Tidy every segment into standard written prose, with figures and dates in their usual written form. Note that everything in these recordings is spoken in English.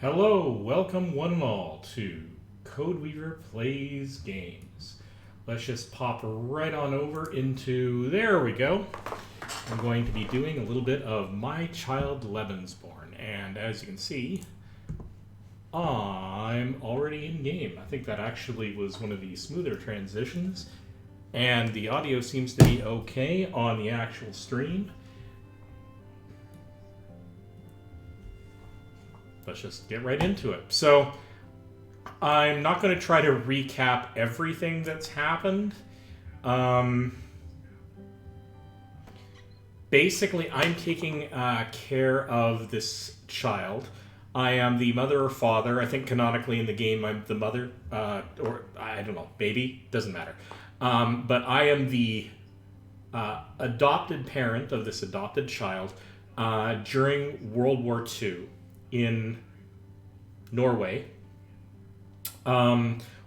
Hello, welcome one and all to Codeweaver Plays Games. Let's just pop right on over into, there we go. I'm going to be doing a little bit of My Child Lebensborn, and as you can see, I'm already in game. I think that actually was one of the smoother transitions, and the audio seems to be okay on the actual stream. Let's just get right into it. So, I'm not going to try to recap everything that's happened. Basically, I'm taking care of this child. I am the mother or father. I think canonically in the game, I'm the mother, or I don't know, baby, doesn't matter. But I am the adopted parent of this adopted child during World War II in Norway,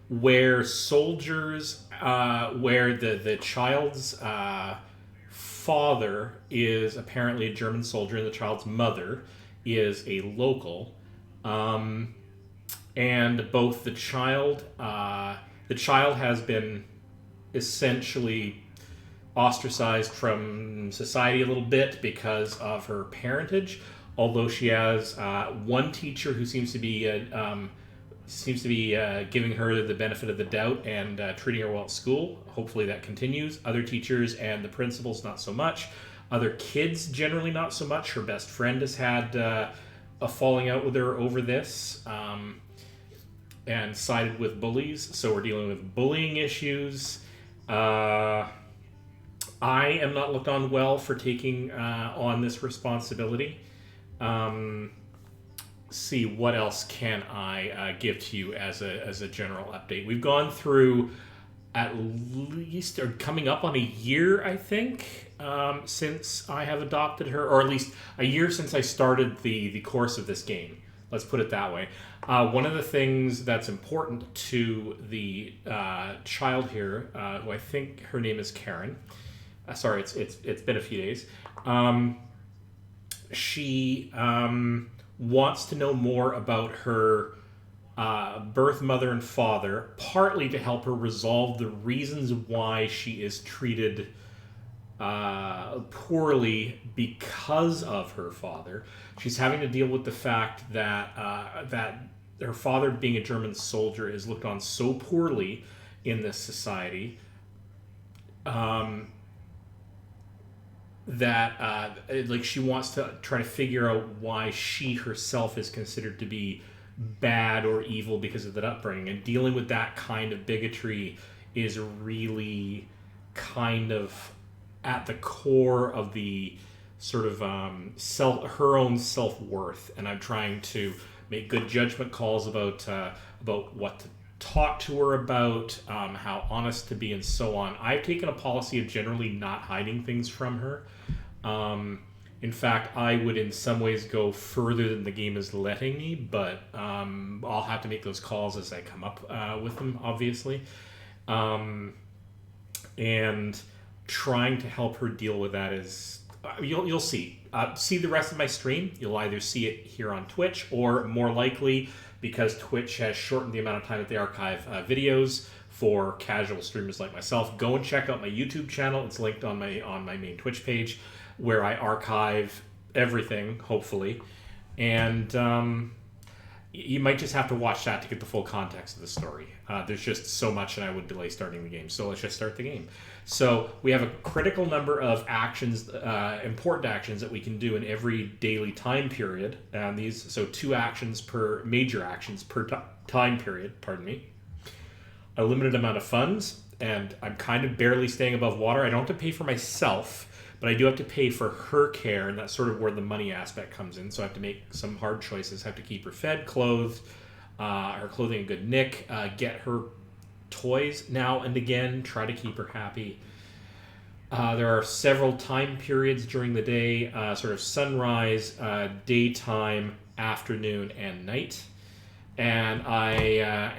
where soldiers, where the child's father is apparently a German soldier and the child's mother is a local, and both the child has been essentially ostracized from society a little bit because of her parentage. Although she has one teacher who seems to be giving her the benefit of the doubt and treating her well at school. Hopefully that continues. Other teachers and the principals, not so much. Other kids, generally not so much. Her best friend has had a falling out with her over this and sided with bullies. So we're dealing with bullying issues. I am not looked on well for taking on this responsibility. See, what else can I give to you as a general update? We've gone through at least, or coming up on a year, I think, since I have adopted her, or at least a year since I started the course of this game. Let's put it that way. One of the things that's important to the child here, who I think her name is Karen. Sorry, it's been a few days. She wants to know more about her birth mother and father, partly to help her resolve the reasons why she is treated poorly because of her father. She's having to deal with the fact that that her father, being a German soldier, is looked on so poorly in this society. That like she wants to try to figure out why she herself is considered to be bad or evil because of that upbringing, and dealing with that kind of bigotry is really kind of at the core of the sort of her own self-worth. And I'm trying to make good judgment calls about what to talk to her about, how honest to be, and so on. I've taken a policy of generally not hiding things from her. In fact, I would in some ways go further than the game is letting me, but I'll have to make those calls as I come up with them, obviously. And trying to help her deal with that is, you'll see. See the rest of my stream. You'll either see it here on Twitch, or more likely, because Twitch has shortened the amount of time that they archive videos for casual streamers like myself, go and check out my YouTube channel. It's linked on my main Twitch page, where I archive everything, hopefully. And you might just have to watch that to get the full context of the story. There's just so much, and I would delay starting the game. So let's just start the game. So we have a critical number of actions, important actions that we can do in every daily time period. Two major actions per time period, pardon me. A limited amount of funds, and I'm kind of barely staying above water. I don't have to pay for myself, but I do have to pay for her care, and that's sort of where the money aspect comes in. So I have to make some hard choices. I have to keep her fed, clothed, her clothing in good nick, get her toys now and again, try to keep her happy. There are several time periods during the day, sort of sunrise, daytime, afternoon, and night. And I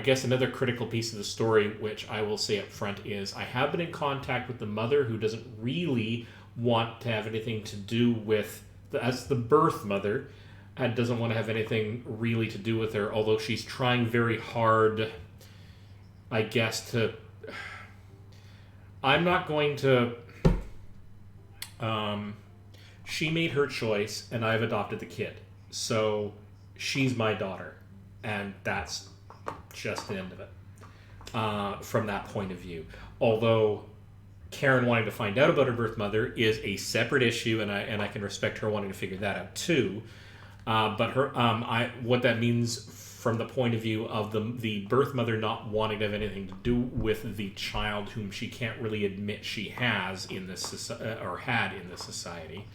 guess another critical piece of the story, which I will say up front, is I have been in contact with the mother, who doesn't really want to have anything to do with, as the birth mother, doesn't want to have anything really to do with her, although she's trying very hard, I guess, to... I'm not going to... She made her choice, and I've adopted the kid. So she's my daughter, and that's just the end of it from that point of view. Although Karen wanting to find out about her birth mother is a separate issue, and I can respect her wanting to figure that out too. But her what that means from the point of view of the birth mother not wanting to have anything to do with the child whom she can't really admit she has in this or had in this society.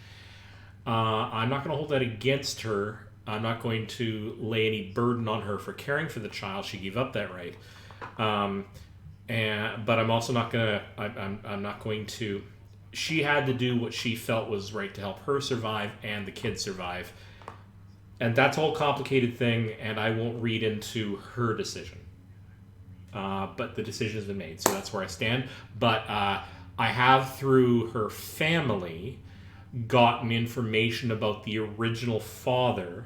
I'm not going to hold that against her. I'm not going to lay any burden on her for caring for the child. She gave up that right. But I'm also not going to. I'm not going to. She had to do what she felt was right to help her survive and the kid survive. And that's a whole complicated thing, and I won't read into her decision. But the decision has been made, so that's where I stand. But I have, through her family, gotten information about the original father,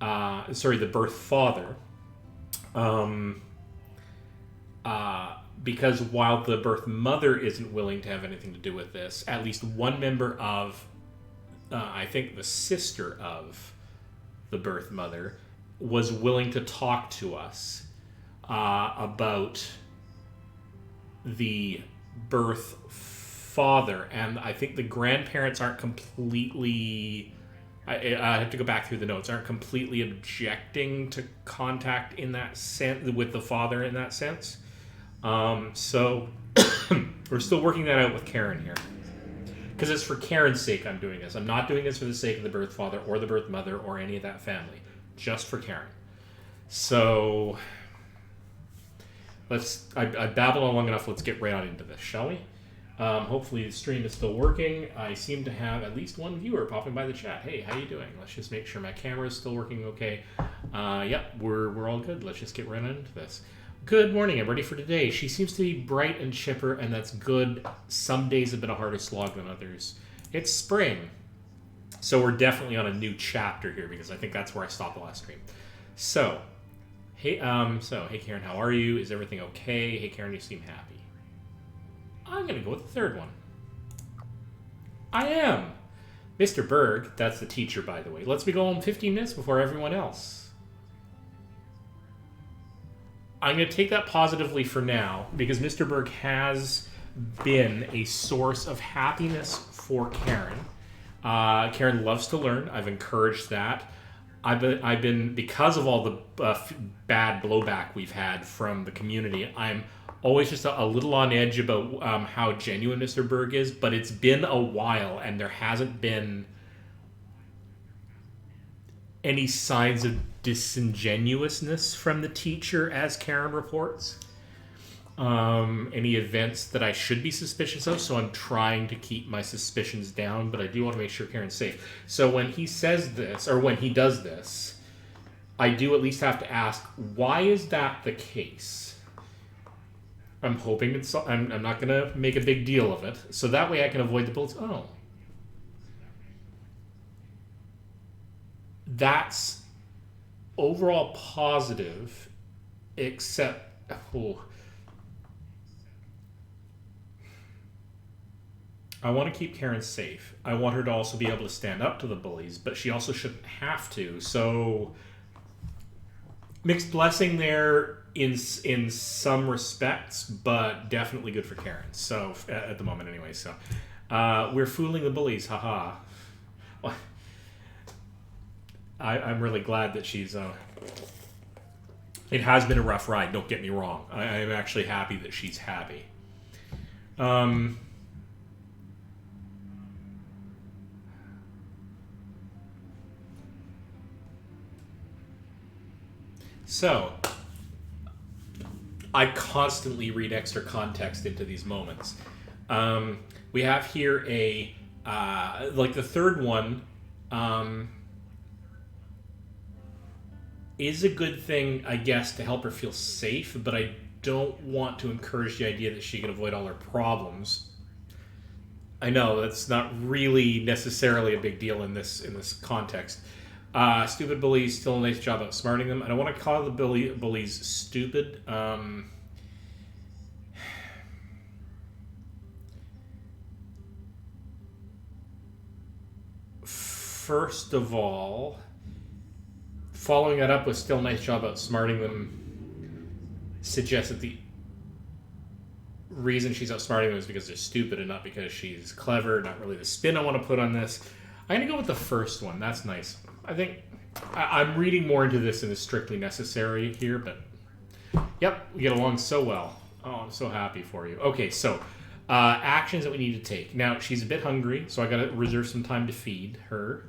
the birth father, because while the birth mother isn't willing to have anything to do with this, at least one member of, I think the sister of the birth mother, was willing to talk to us about the birth father, and I think the grandparents aren't completely... I have to go back through the notes. Aren't completely objecting to contact in that sense with the father in that sense. So we're still working that out with Karen here, because it's for Karen's sake I'm doing this. I'm not doing this for the sake of the birth father or the birth mother or any of that family. Just for Karen. So I babbled on long enough. Let's get right on into this, shall we? Hopefully the stream is still working. I seem to have at least one viewer popping by the chat. Hey, how you doing? Let's just make sure my camera is still working okay. Yep, we're all good. Let's just get right into this. Good morning. I'm ready for today. She seems to be bright and chipper, and that's good. Some days have been a harder slog than others. It's spring. So we're definitely on a new chapter here, because I think that's where I stopped the last stream. So, hey Karen, how are you? Is everything okay? Hey Karen, you seem happy. I'm going to go with the third one. I am. Mr. Berg, that's the teacher, by the way, lets me go home 15 minutes before everyone else. I'm going to take that positively for now, because Mr. Berg has been a source of happiness for Karen. Karen loves to learn. I've encouraged that. I've been because of all the bad blowback we've had from the community, I'm always just a little on edge about how genuine Mr. Berg is, but it's been a while, and there hasn't been any signs of disingenuousness from the teacher, as Karen reports. Any events that I should be suspicious of, so I'm trying to keep my suspicions down, but I do want to make sure Karen's safe. So when he says this, or when he does this, I do at least have to ask, why is that the case? I'm hoping it's... I'm not going to make a big deal of it, so that way I can avoid the bullets. Oh. That's overall positive, except... Oh, I want to keep Karen safe. I want her to also be able to stand up to the bullies, but she also shouldn't have to. So, mixed blessing there in some respects, but definitely good for Karen. So, at the moment anyway. So, we're fooling the bullies, haha. Well, I'm really glad that she's... it has been a rough ride, don't get me wrong. I'm actually happy that she's happy. So, I constantly read extra context into these moments. We have here like the third one, is a good thing, I guess, to help her feel safe, but I don't want to encourage the idea that she can avoid all her problems. I know that's not really necessarily a big deal in this context, Stupid bullies, still a nice job outsmarting them. I don't want to call the bullies stupid. First of all, following that up with still a nice job outsmarting them suggests that the reason she's outsmarting them is because they're stupid and not because she's clever. Not really the spin I want to put on this. I'm going to go with the first one. That's nice. I think I'm reading more into this than is strictly necessary here, but yep, we get along so well. Oh, I'm so happy for you. Okay, so actions that we need to take. Now, she's a bit hungry, so I got to reserve some time to feed her.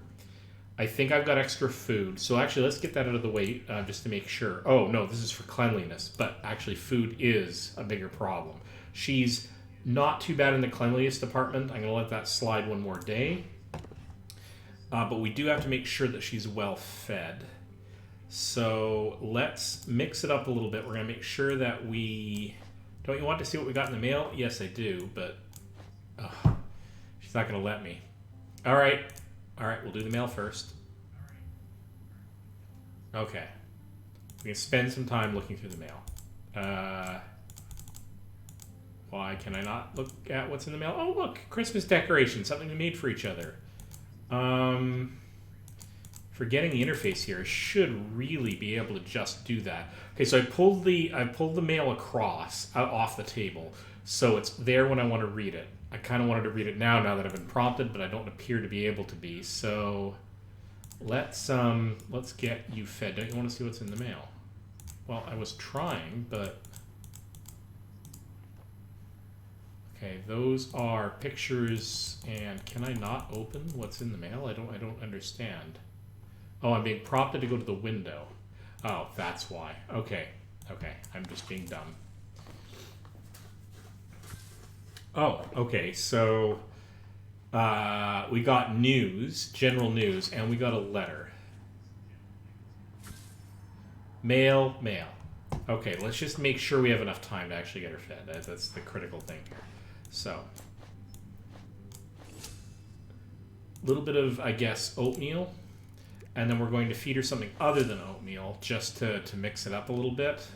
I think I've got extra food. So actually, let's get that out of the way just to make sure. Oh, no, this is for cleanliness, but actually food is a bigger problem. She's not too bad in the cleanliness department. I'm going to let that slide one more day. But we do have to make sure that she's well fed. So let's mix it up a little bit. We're going to make sure that we... Don't you want to see what we got in the mail? Yes, I do, but she's not going to let me. All right, we'll do the mail first. Okay. We can spend some time looking through the mail. Why can I not look at what's in the mail? Oh, look, Christmas decorations, something we made for each other. Forgetting the interface here, I should really be able to just do that. Okay, so I pulled the mail across off the table, so it's there when I want to read it. I kind of wanted to read it now that I've been prompted, but I don't appear to be able to be. So let's get you fed. Don't you want to see what's in the mail? Well, I was trying, but okay, those are pictures. And can I not open what's in the mail? I don't understand. Oh, I'm being prompted to go to the window. Oh, that's why. Okay, I'm just being dumb. Oh, okay, so we got news, general news, and we got a letter. Mail. Okay, let's just make sure we have enough time to actually get her fed. That's the critical thing here. So, a little bit of, I guess, oatmeal. And then we're going to feed her something other than oatmeal just to mix it up a little bit.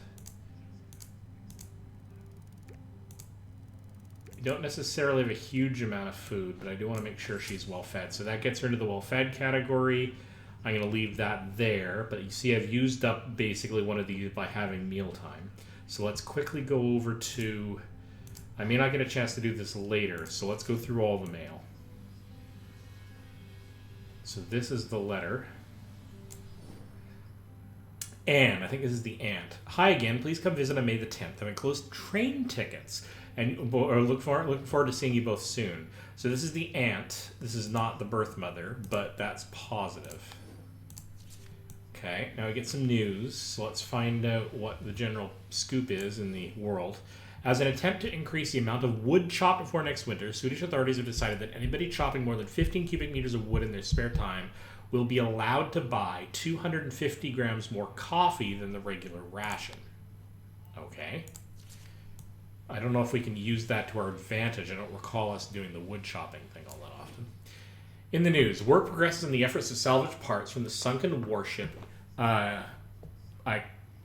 We don't necessarily have a huge amount of food, but I do want to make sure she's well fed. So that gets her into the well fed category. I'm going to leave that there. But you see I've used up basically one of these by having mealtime. So let's quickly go over to... I may not get a chance to do this later, so let's go through all the mail. So this is the letter. Anne, I think this is the aunt. Hi again. Please come visit on May the 10th. I've enclosed train tickets, and looking forward to seeing you both soon. So this is the aunt. This is not the birth mother, but that's positive. Okay, now we get some news. So let's find out what the general scoop is in the world. As an attempt to increase the amount of wood chopped before next winter, Swedish authorities have decided that anybody chopping more than 15 cubic meters of wood in their spare time will be allowed to buy 250 grams more coffee than the regular ration. Okay. I don't know if we can use that to our advantage. I don't recall us doing the wood chopping thing all that often. In the news, work progresses in the efforts to salvage parts from the sunken warship. I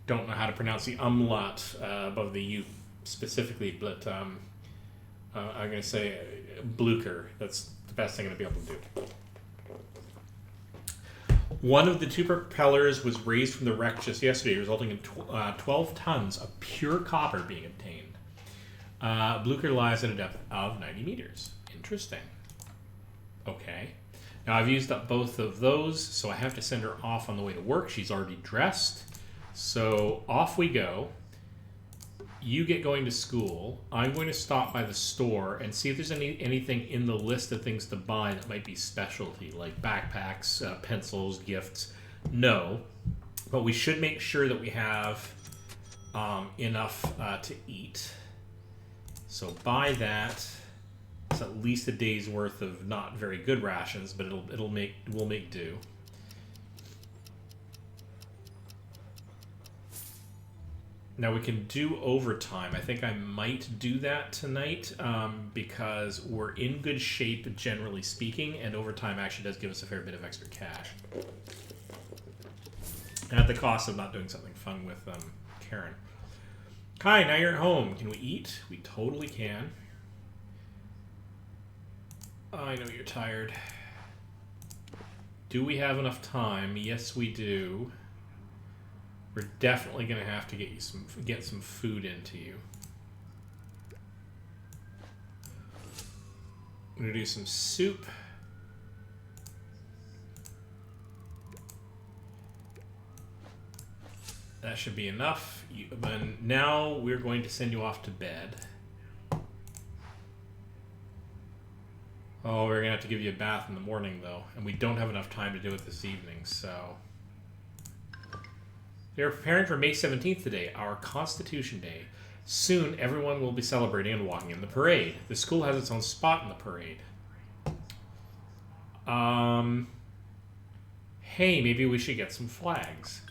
don't know how to pronounce the umlaut above the U specifically, but I'm going to say Blucher. That's the best thing I'm going to be able to do. One of the two propellers was raised from the wreck just yesterday, resulting in 12 tons of pure copper being obtained. Blucher lies at a depth of 90 meters. Interesting. Okay. Now, I've used up both of those, so I have to send her off on the way to work. She's already dressed. So off we go. You get going to school. I'm going to stop by the store and see if there's anything in the list of things to buy that might be specialty, like backpacks, pencils, gifts. No, but we should make sure that we have enough to eat. So buy that. It's at least a day's worth of not very good rations, but we'll make do. Now we can do overtime. I think I might do that tonight because we're in good shape, generally speaking, and overtime actually does give us a fair bit of extra cash. At the cost of not doing something fun with Karen. Kai, now you're at home. Can we eat? We totally can. I know you're tired. Do we have enough time? Yes, we do. We're definitely going to have to get some food into you. I'm going to do some soup. That should be enough. And now we're going to send you off to bed. Oh, we're going to have to give you a bath in the morning, though. And we don't have enough time to do it this evening, so... They're preparing for May 17th today, our Constitution Day. Soon, everyone will be celebrating and walking in the parade. The school has its own spot in the parade. Hey, maybe we should get some flags.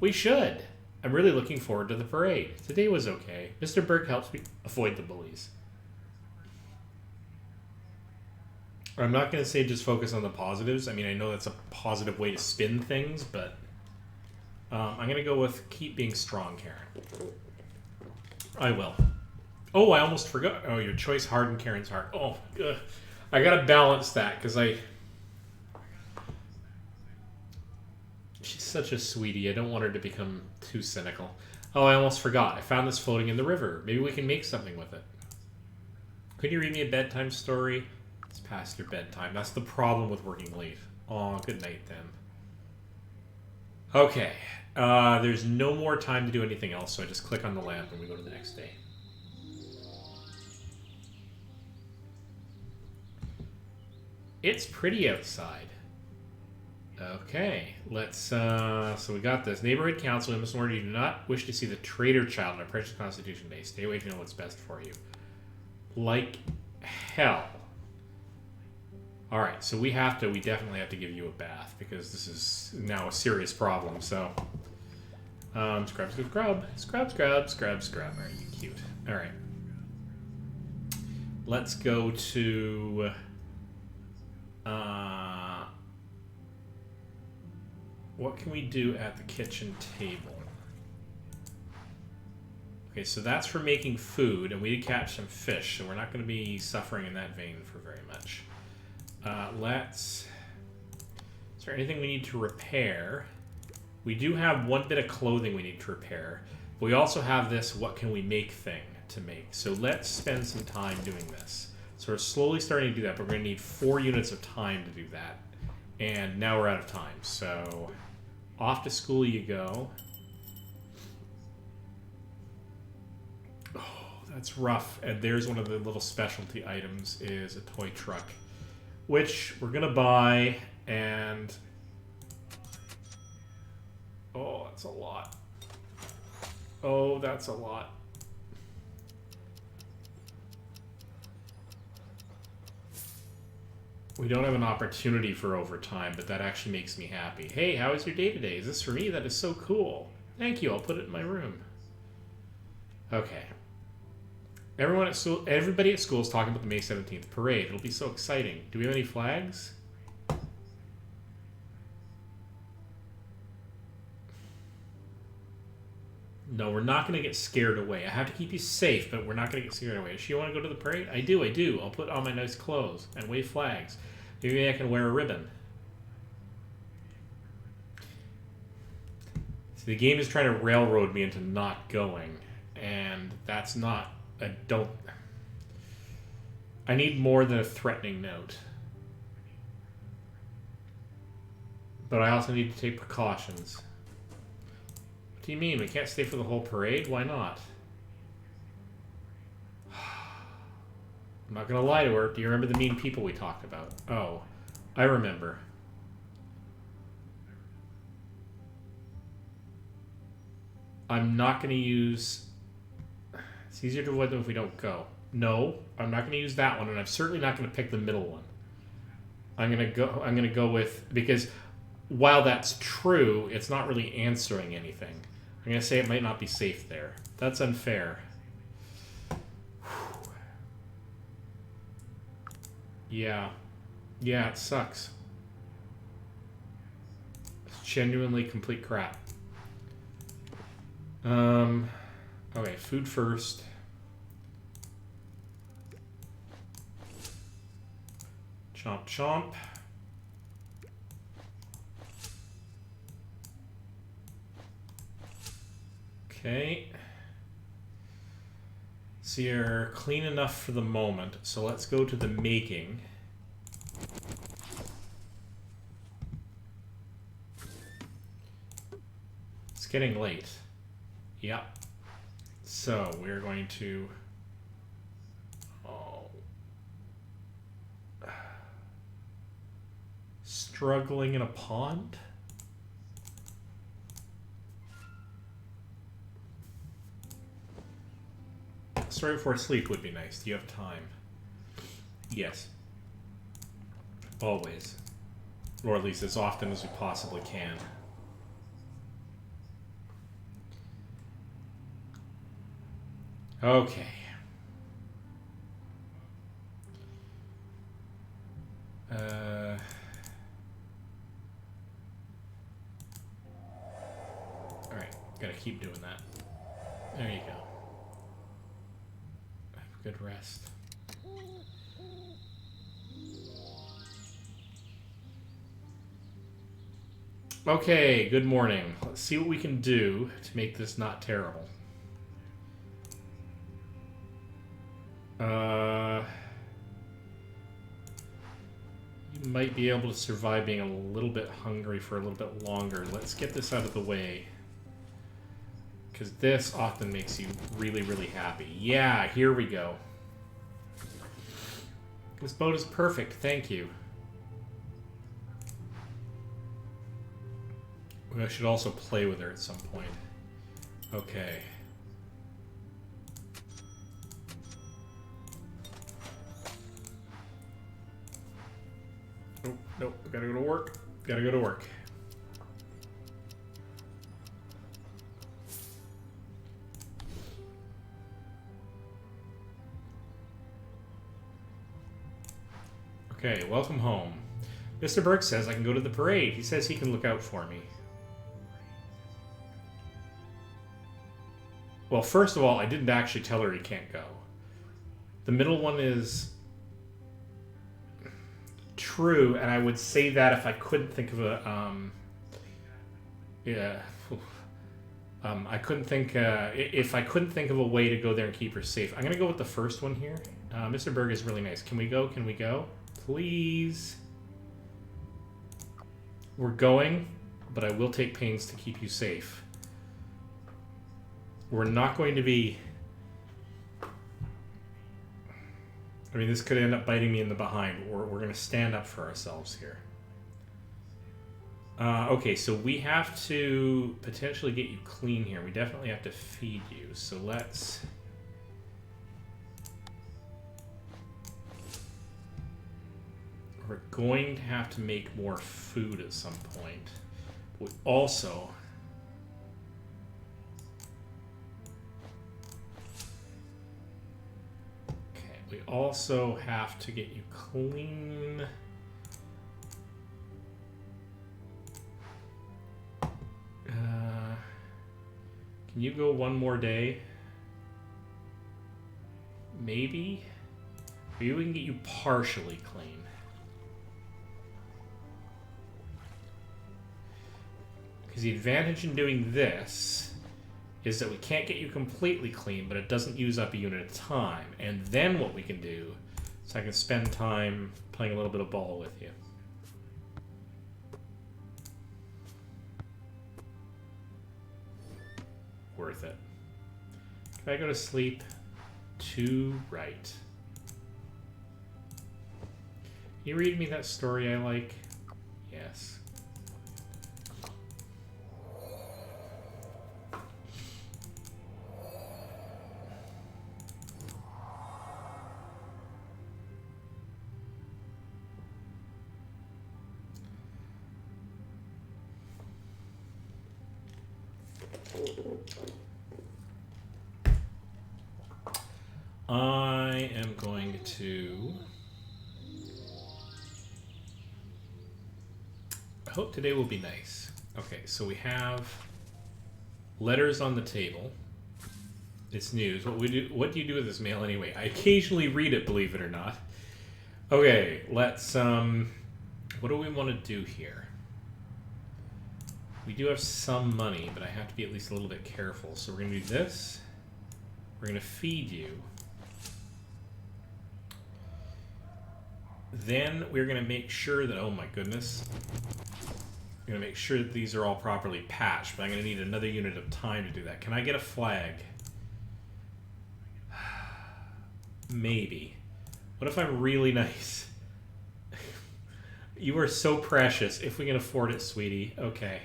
We should. I'm really looking forward to the parade. Today was okay. Mr. Burke helps me avoid the bullies. I'm not going to say just focus on the positives. I mean, I know that's a positive way to spin things, but I'm going to go with keep being strong, Karen. I will. Oh, I almost forgot. Oh, your choice hardened Karen's heart. Oh, ugh. I got to balance that because she's such a sweetie. I don't want her to become too cynical. Oh, I almost forgot. I found this floating in the river. Maybe we can make something with it. Could you read me a bedtime story? It's past your bedtime. That's the problem with working late. Oh, good night then. Okay. There's no more time to do anything else, so I just click on the lamp and we go to the next day. It's pretty outside. Okay, let's, so we got this. Neighborhood Council, Miss Warren, you do not wish to see the traitor child on our precious Constitution Day. Stay away if you know what's best for you. Like hell. Alright, so we definitely have to give you a bath, because this is now a serious problem, so. Scrub. Alright, you cute. Alright. Let's go to, what can we do at the kitchen table? Okay, so that's for making food, and we did catch some fish, so we're not going to be suffering in that vein for very much. Is there anything we need to repair? We do have one bit of clothing we need to repair. But we also have this what can we make thing to make. So let's spend some time doing this. So we're slowly starting to do that, but we're going to need 4 units of time to do that. And now we're out of time. So off to school you go. Oh, that's rough. And there's one of the little specialty items is a toy truck, which we're going to buy, and oh, that's a lot. Oh, that's a lot. We don't have an opportunity for overtime, but that actually makes me happy. Hey, how is your day today? Is this for me? That is so cool. Thank you. I'll put it in my room. Okay. Everybody at school is talking about the May 17th parade. It'll be so exciting. Do we have any flags? No, we're not going to get scared away. I have to keep you safe, but we're not going to get scared away. Does she want to go to the parade? I do. I'll put on my nice clothes and wave flags. Maybe I can wear a ribbon. See, the game is trying to railroad me into not going, and that's not... I need more than a threatening note. But I also need to take precautions. What do you mean? We can't stay for the whole parade? Why not? I'm not going to lie to her. Do you remember the mean people we talked about? Oh, I remember. I'm not going to use... It's easier to avoid them if we don't go. No, I'm not going to use that one, and I'm certainly not going to pick the middle one. I'm going to go with... Because while that's true, it's not really answering anything. I'm going to say it might not be safe there. That's unfair. Yeah. Yeah, it sucks. genuinely complete crap. Okay, food first. Chomp, chomp. Okay. So you're clean enough for the moment. So let's go to the making. It's getting late. Yep. So we're going to... Struggling in a pond? Right before sleep would be nice. Do you have time? Yes. Always. Or at least as often as we possibly can. Okay. Alright, gotta keep doing that. There you go. Good rest. Okay, good morning. Let's see what we can do to make this not terrible. You might be able to survive being a little bit hungry for a little bit longer. Let's get this out of the way. Because this often makes you really, really happy. Yeah, here we go. This boat is perfect, thank you. I should also play with her at some point. Okay. Oh, nope, gotta go to work. Gotta go to work. Okay, welcome home. Mr. Burke says I can go to the parade. He says he can look out for me. Well, first of all, I didn't actually tell her he can't go. The middle one is true, and I would say that if I couldn't think of a... I couldn't think... if I couldn't think of a way to go there and keep her safe. I'm going to go with the first one here. Mr. Berg is really nice. Can we go? Can we go? Please. We're going, but I will take pains to keep you safe. We're not going to be... I mean, this could end up biting me in the behind. We're going to stand up for ourselves here. Okay, so we have to potentially get you clean here. We definitely have to feed you. So let's... We're going to have to make more food at some point. We also... Okay, we also have to get you clean. Can you go one more day? Maybe? Maybe we can get you partially clean. Because the advantage in doing this is that we can't get you completely clean, but it doesn't use up a unit at a time. And then what we can do is I can spend time playing a little bit of ball with you. Worth it. Can I go to sleep? To right. Can you read me that story I like? Yes. I am going to... I hope today will be nice. Okay, so we have letters on the table. It's news. What do you do with this mail anyway? I occasionally read it, believe it or not. Okay, let's what do we want to do here? We do have some money, but I have to be at least a little bit careful. So we're going to do this. We're going to feed you. Then we're going to make sure that, oh my goodness, we're going to make sure that these are all properly patched, but I'm going to need another unit of time to do that. Can I get a flag? Maybe. What if I'm really nice? You are so precious. If we can afford it, sweetie. Okay.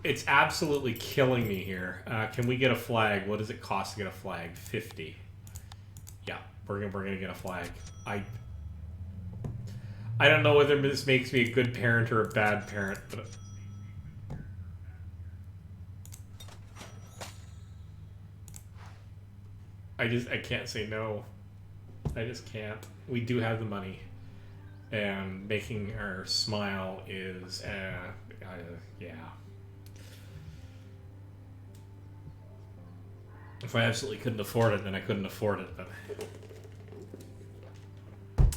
It's absolutely killing me here. Can we get a flag? What does it cost to get a flag? 50. Yeah, we're gonna get a flag. I don't know whether this makes me a good parent or a bad parent, but I can't say no. I just can't. We do have the money, and making her smile is, yeah. If I absolutely couldn't afford it, then I couldn't afford it, but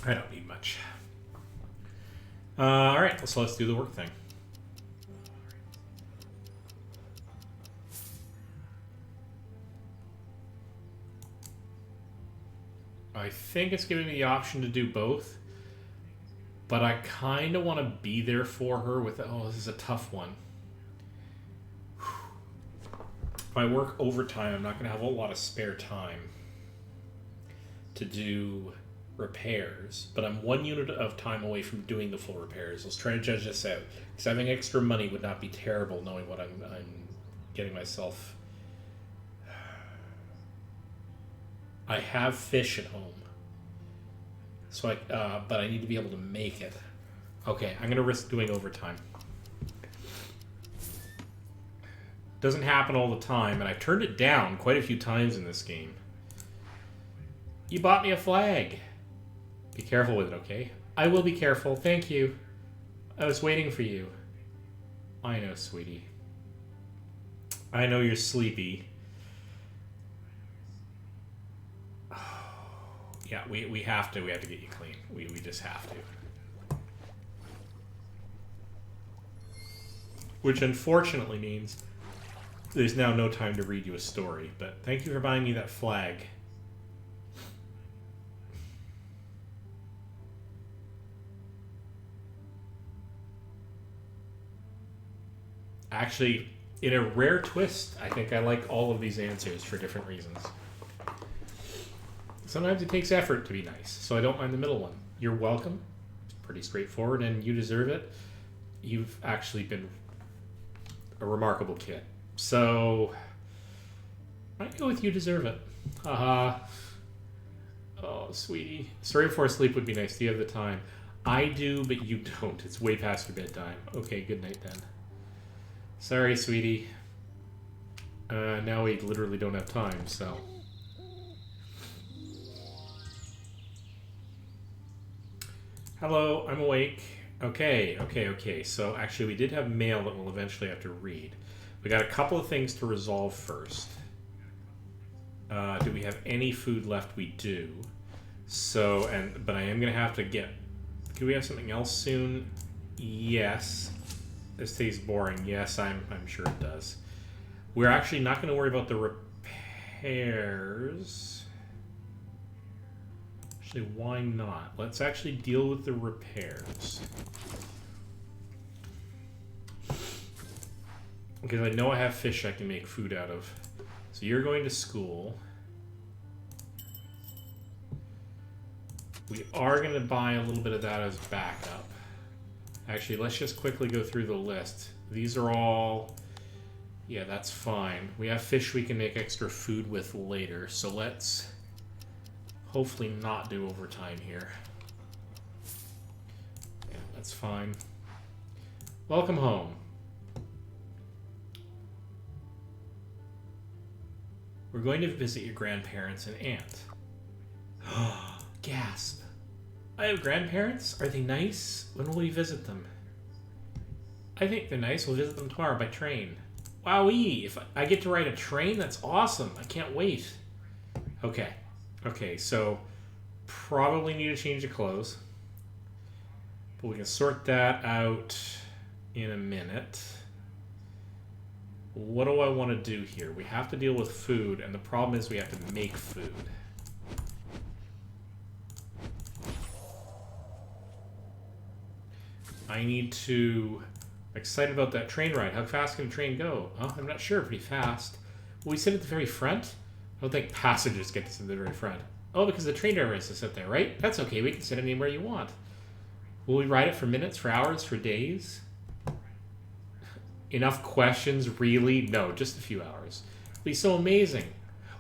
I don't need much. Alright, so let's do the work thing. I think it's giving me the option to do both, but I kind of want to be there for her with, oh, this is a tough one. If I work overtime, I'm not going to have a lot of spare time to do repairs, but I'm 1 unit of time away from doing the full repairs. Let's try to judge this out, because having extra money would not be terrible, knowing what I'm getting myself. I have fish at home, so but I need to be able to make it. Okay, I'm gonna risk doing overtime. Doesn't happen all the time, and I've turned it down quite a few times in this game. You bought me a flag. Be careful with it, okay? I will be careful, thank you. I was waiting for you. I know, sweetie. I know you're sleepy. Yeah, we have to get you clean. We just have to. Which unfortunately means there's now no time to read you a story, but thank you for buying me that flag. Actually, in a rare twist, I think I like all of these answers for different reasons. Sometimes it takes effort to be nice, so I don't mind the middle one. You're welcome. It's pretty straightforward, and you deserve it. You've actually been a remarkable kid. So, I'd go with you deserve it. Haha. Oh, sweetie. Story before sleep would be nice. Do you have the time? I do, but you don't. It's way past your bedtime. Okay, good night then. Sorry, sweetie. Now we literally don't have time, so. Hello, I'm awake. Okay. So actually we did have mail that we'll eventually have to read. We got a couple of things to resolve first. Do we have any food left? We do. So, but I am going to have to get... Could we have something else soon? Yes. This tastes boring. Yes, I'm sure it does. We're actually not going to worry about the repairs. Actually, why not? Let's actually deal with the repairs. Because I know I have fish I can make food out of. So you're going to school. We are going to buy a little bit of that as backup. Actually, let's just quickly go through the list. These are all... Yeah, that's fine. We have fish we can make extra food with later. So let's hopefully not do overtime here. Yeah, that's fine. Welcome home. We're going to visit your grandparents and aunt. Gasp. I have grandparents. Are they nice? When will we visit them? I think they're nice. We'll visit them tomorrow by train. Wowee! If I get to ride a train, that's awesome. I can't wait. Okay. Okay, so probably need to change the clothes. But we can sort that out in a minute. What do I want to do here? We have to deal with food, and the problem is we have to make food. I need to... I'm excited about that train ride. How fast can a train go? Oh, I'm not sure. Pretty fast. Will we sit at the very front? I don't think passengers get to sit at the very front. Oh, because the train driver has to sit there, right? That's okay. We can sit anywhere you want. Will we ride it for minutes, for hours, for days? Enough questions, really? No, just a few hours. It'll be so amazing.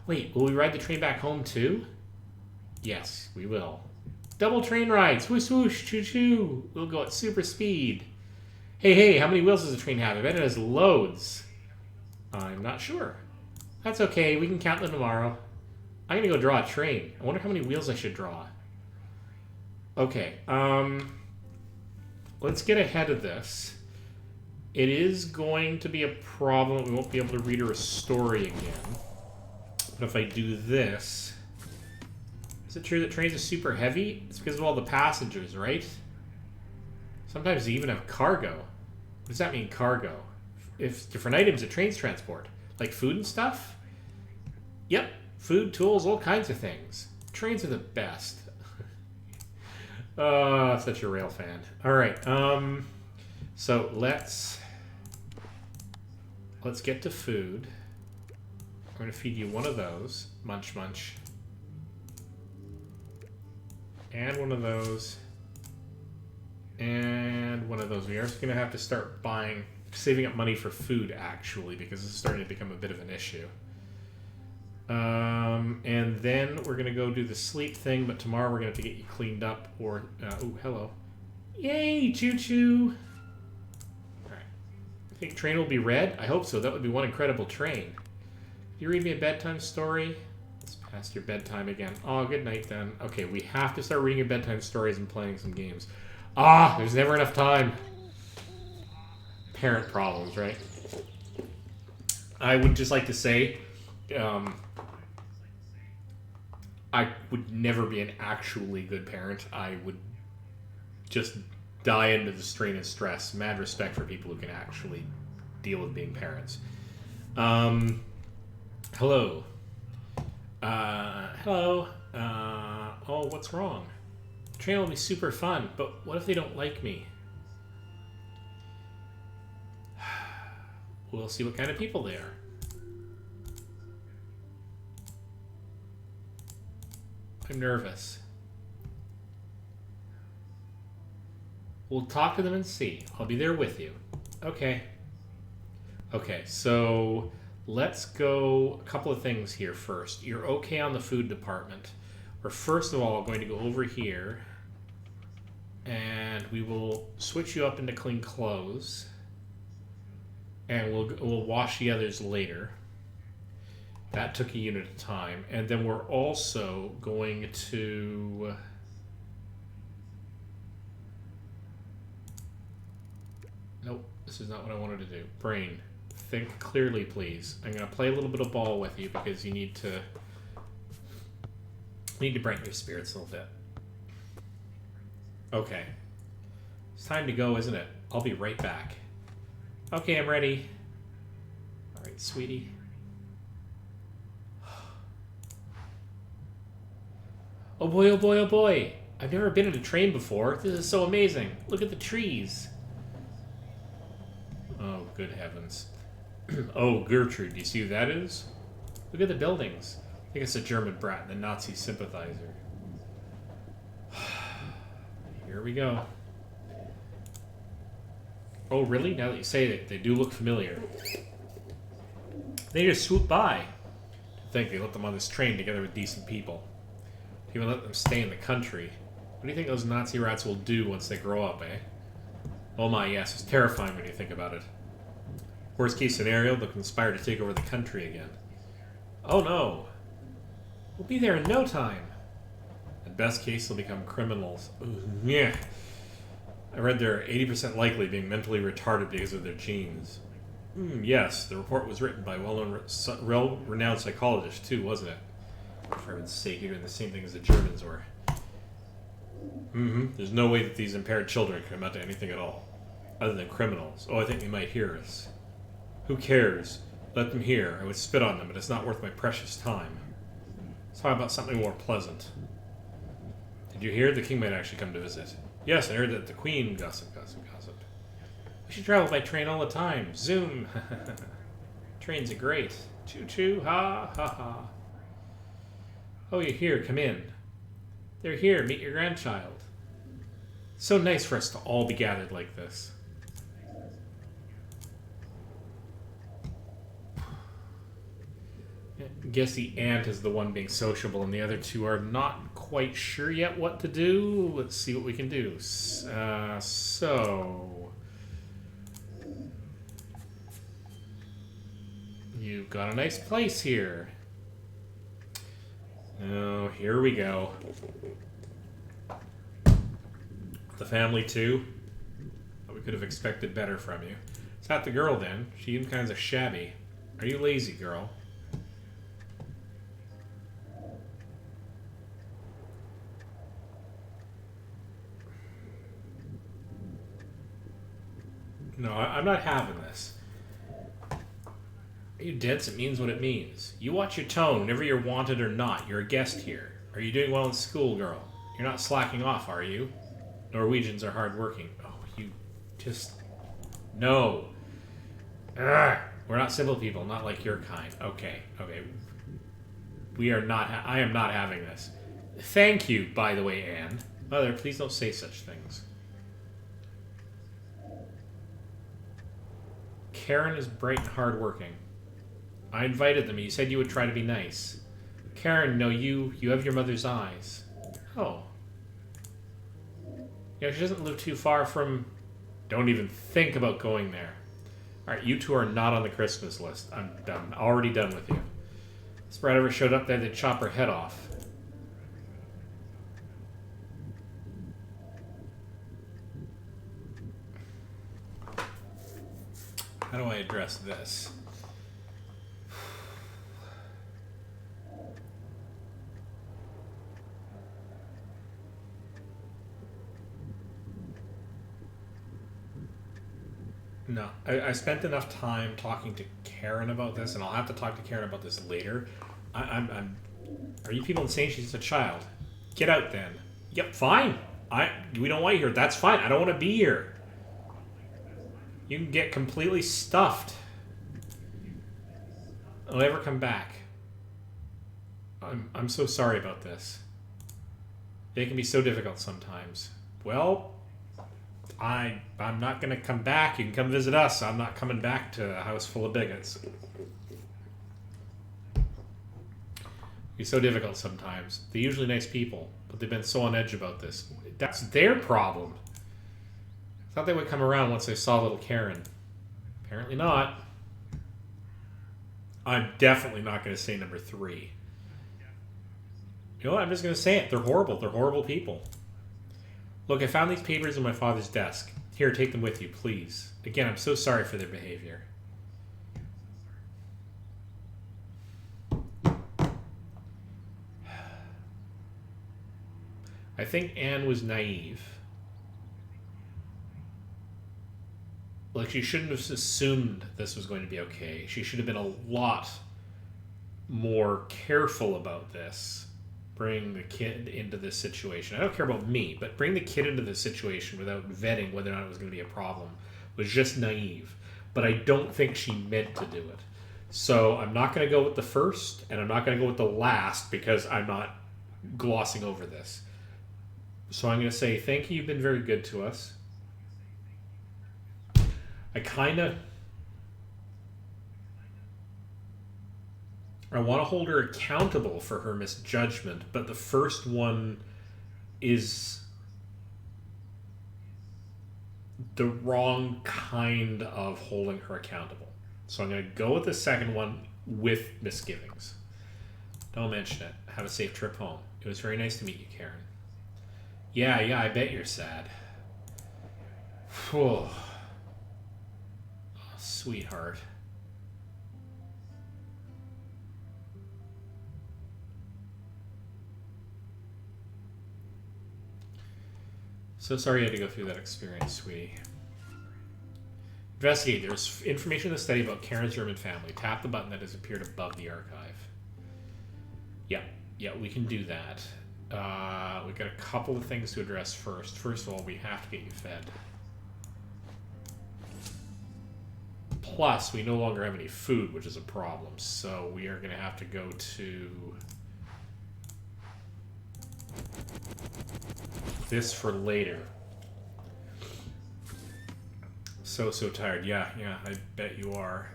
Wait, will we ride the train back home too? Yes, we will. Double train rides. Whoosh, whoosh, choo, choo. We'll go at super speed. Hey, hey, how many wheels does the train have? I bet it has loads. I'm not sure. That's okay. We can count them tomorrow. I'm going to go draw a train. I wonder how many wheels I should draw. Okay. Let's get ahead of this. It is going to be a problem. We won't be able to read her a story again. But if I do this... Is it true that trains are super heavy? It's because of all the passengers, right? Sometimes they even have cargo. What does that mean, cargo? If different items that trains transport. Like food and stuff? Yep. Food, tools, all kinds of things. Trains are the best. Oh, such a rail fan. Alright, so let's get to food. I'm going to feed you one of those. Munch, munch. And one of those. And one of those. We are going to have to start saving up money for food, actually, because this is starting to become a bit of an issue. And then we're going to go do the sleep thing, but tomorrow we're going to have to get you cleaned up or... oh, hello. Yay, choo-choo! Alright. I think train will be red? I hope so. That would be one incredible train. Can you read me a bedtime story? It's past your bedtime again. Oh, good night then. Okay, we have to start reading your bedtime stories and playing some games. Ah, there's never enough time. Parent problems, right? I would just like to say... I would never be an actually good parent. I would just die under the strain and stress. Mad respect for people who can actually deal with being parents. Hello. Hello. Oh, what's wrong? The train will be super fun, but what if they don't like me? We'll see what kind of people they are. I'm nervous. We'll talk to them and see. I'll be there with you. Okay. Okay, so let's go a couple of things here first. You're okay on the food department. We're first of all going to go over here and we will switch you up into clean clothes and we'll wash the others later. That took a unit of time. And then we're also going to... Nope, this is not what I wanted to do. Brain, think clearly, please. I'm going to play a little bit of ball with you because you need to brighten your spirits a little bit. Okay. It's time to go, isn't it? I'll be right back. Okay, I'm ready. All right, sweetie. Oh boy, oh boy, oh boy. I've never been in a train before. This is so amazing. Look at the trees. Oh, good heavens. Oh, Gertrude, do you see who that is? Look at the buildings. I think it's a German brat and a Nazi sympathizer. Here we go. Oh, really? Now that you say it, they do look familiar. They just swoop by. I think they let them on this train together with decent people. Even let them stay in the country. What do you think those Nazi rats will do once they grow up, eh? Oh my, yes, it's terrifying when you think about it. Worst case scenario, they'll conspire to take over the country again. Oh no! We'll be there in no time. A best case, they'll become criminals. Ooh, yeah. I read they're 80% likely being mentally retarded because of their genes. Yes, the report was written by well-renowned psychologist too, wasn't it? For heaven's sake, you're doing the same thing as the Germans were. There's no way that these impaired children can amount to anything at all, other than criminals. Oh, I think they might hear us. Who cares? Let them hear. I would spit on them, but it's not worth my precious time. Let's talk about something more pleasant. Did you hear? The king might actually come to visit. Yes, I heard that the queen gossiped. We should travel by train all the time. Zoom. Trains are great. Choo-choo. Ha, ha, ha. Oh, you're here. Come in. They're here. Meet your grandchild. So nice for us to all be gathered like this. Guess the aunt is the one being sociable, and the other two are not quite sure yet what to do. Let's see what we can do. So... You've got a nice place here. Oh, here we go. The family too? But we could have expected better from you. Is that the girl then? She even kind of shabby. Are you lazy, girl? No, I'm not having this. Are you dense? It means what it means. You watch your tone whenever you're wanted or not. You're a guest here. Are you doing well in school, girl? You're not slacking off, are you? Norwegians are hardworking. Oh, you just... No. Ugh. We're not simple people, not like your kind. Okay. We are not... I am not having this. Thank you, by the way, Anne. Mother, please don't say such things. Karen is bright and hardworking. I invited them. You said you would try to be nice. Karen, no, you have your mother's eyes. Oh. Yeah, she doesn't live too far from... Don't even think about going there. Alright, you two are not on the Christmas list. I'm done. Already done with you. If Brad ever showed up there, they'd chop her head off. How do I address this? No, I spent enough time talking to Karen about this, and I'll have to talk to Karen about this later. Are you people insane? She's a child. Get out then. Yep, fine. We don't want you here. That's fine. I don't want to be here. You can get completely stuffed. I'll never come back. I'm so sorry about this. They can be so difficult sometimes. Well, I'm not going to come back. You can come visit us. I'm not coming back to a house full of bigots. It's so difficult sometimes. They're usually nice people, but they've been so on edge about this. That's their problem. I thought they would come around once they saw little Karen. Apparently not. I'm definitely not going to say number 3. You know what? I'm just going to say it. They're horrible. They're horrible people. Look, I found these papers in my father's desk. Here, take them with you, please. Again, I'm so sorry for their behavior. I think Anne was naive. Like, she shouldn't have assumed this was going to be okay. She should have been a lot more careful about this. Bring the kid into this situation. I don't care about me, but bring the kid into this situation without vetting whether or not it was going to be a problem was just naive. But I don't think she meant to do it. So I'm not going to go with the first, and I'm not going to go with the last because I'm not glossing over this. So I'm going to say, thank you, you've been very good to us. I want to hold her accountable for her misjudgment, but the first one is the wrong kind of holding her accountable. So I'm going to go with the second one with misgivings. Don't mention it. Have a safe trip home. It was very nice to meet you, Karen. Yeah, yeah, I bet you're sad. Whew. Sweetheart. So sorry you had to go through that experience, sweetie. Investigate. There's information in the study about Karen's German family. Tap the button that has appeared above the archive. Yeah, yeah, we can do that. We've got a couple of things to address first. First of all, we have to get you fed. Plus, we no longer have any food, which is a problem. So we are going to have to go to this for later. So tired. Yeah, I bet you are.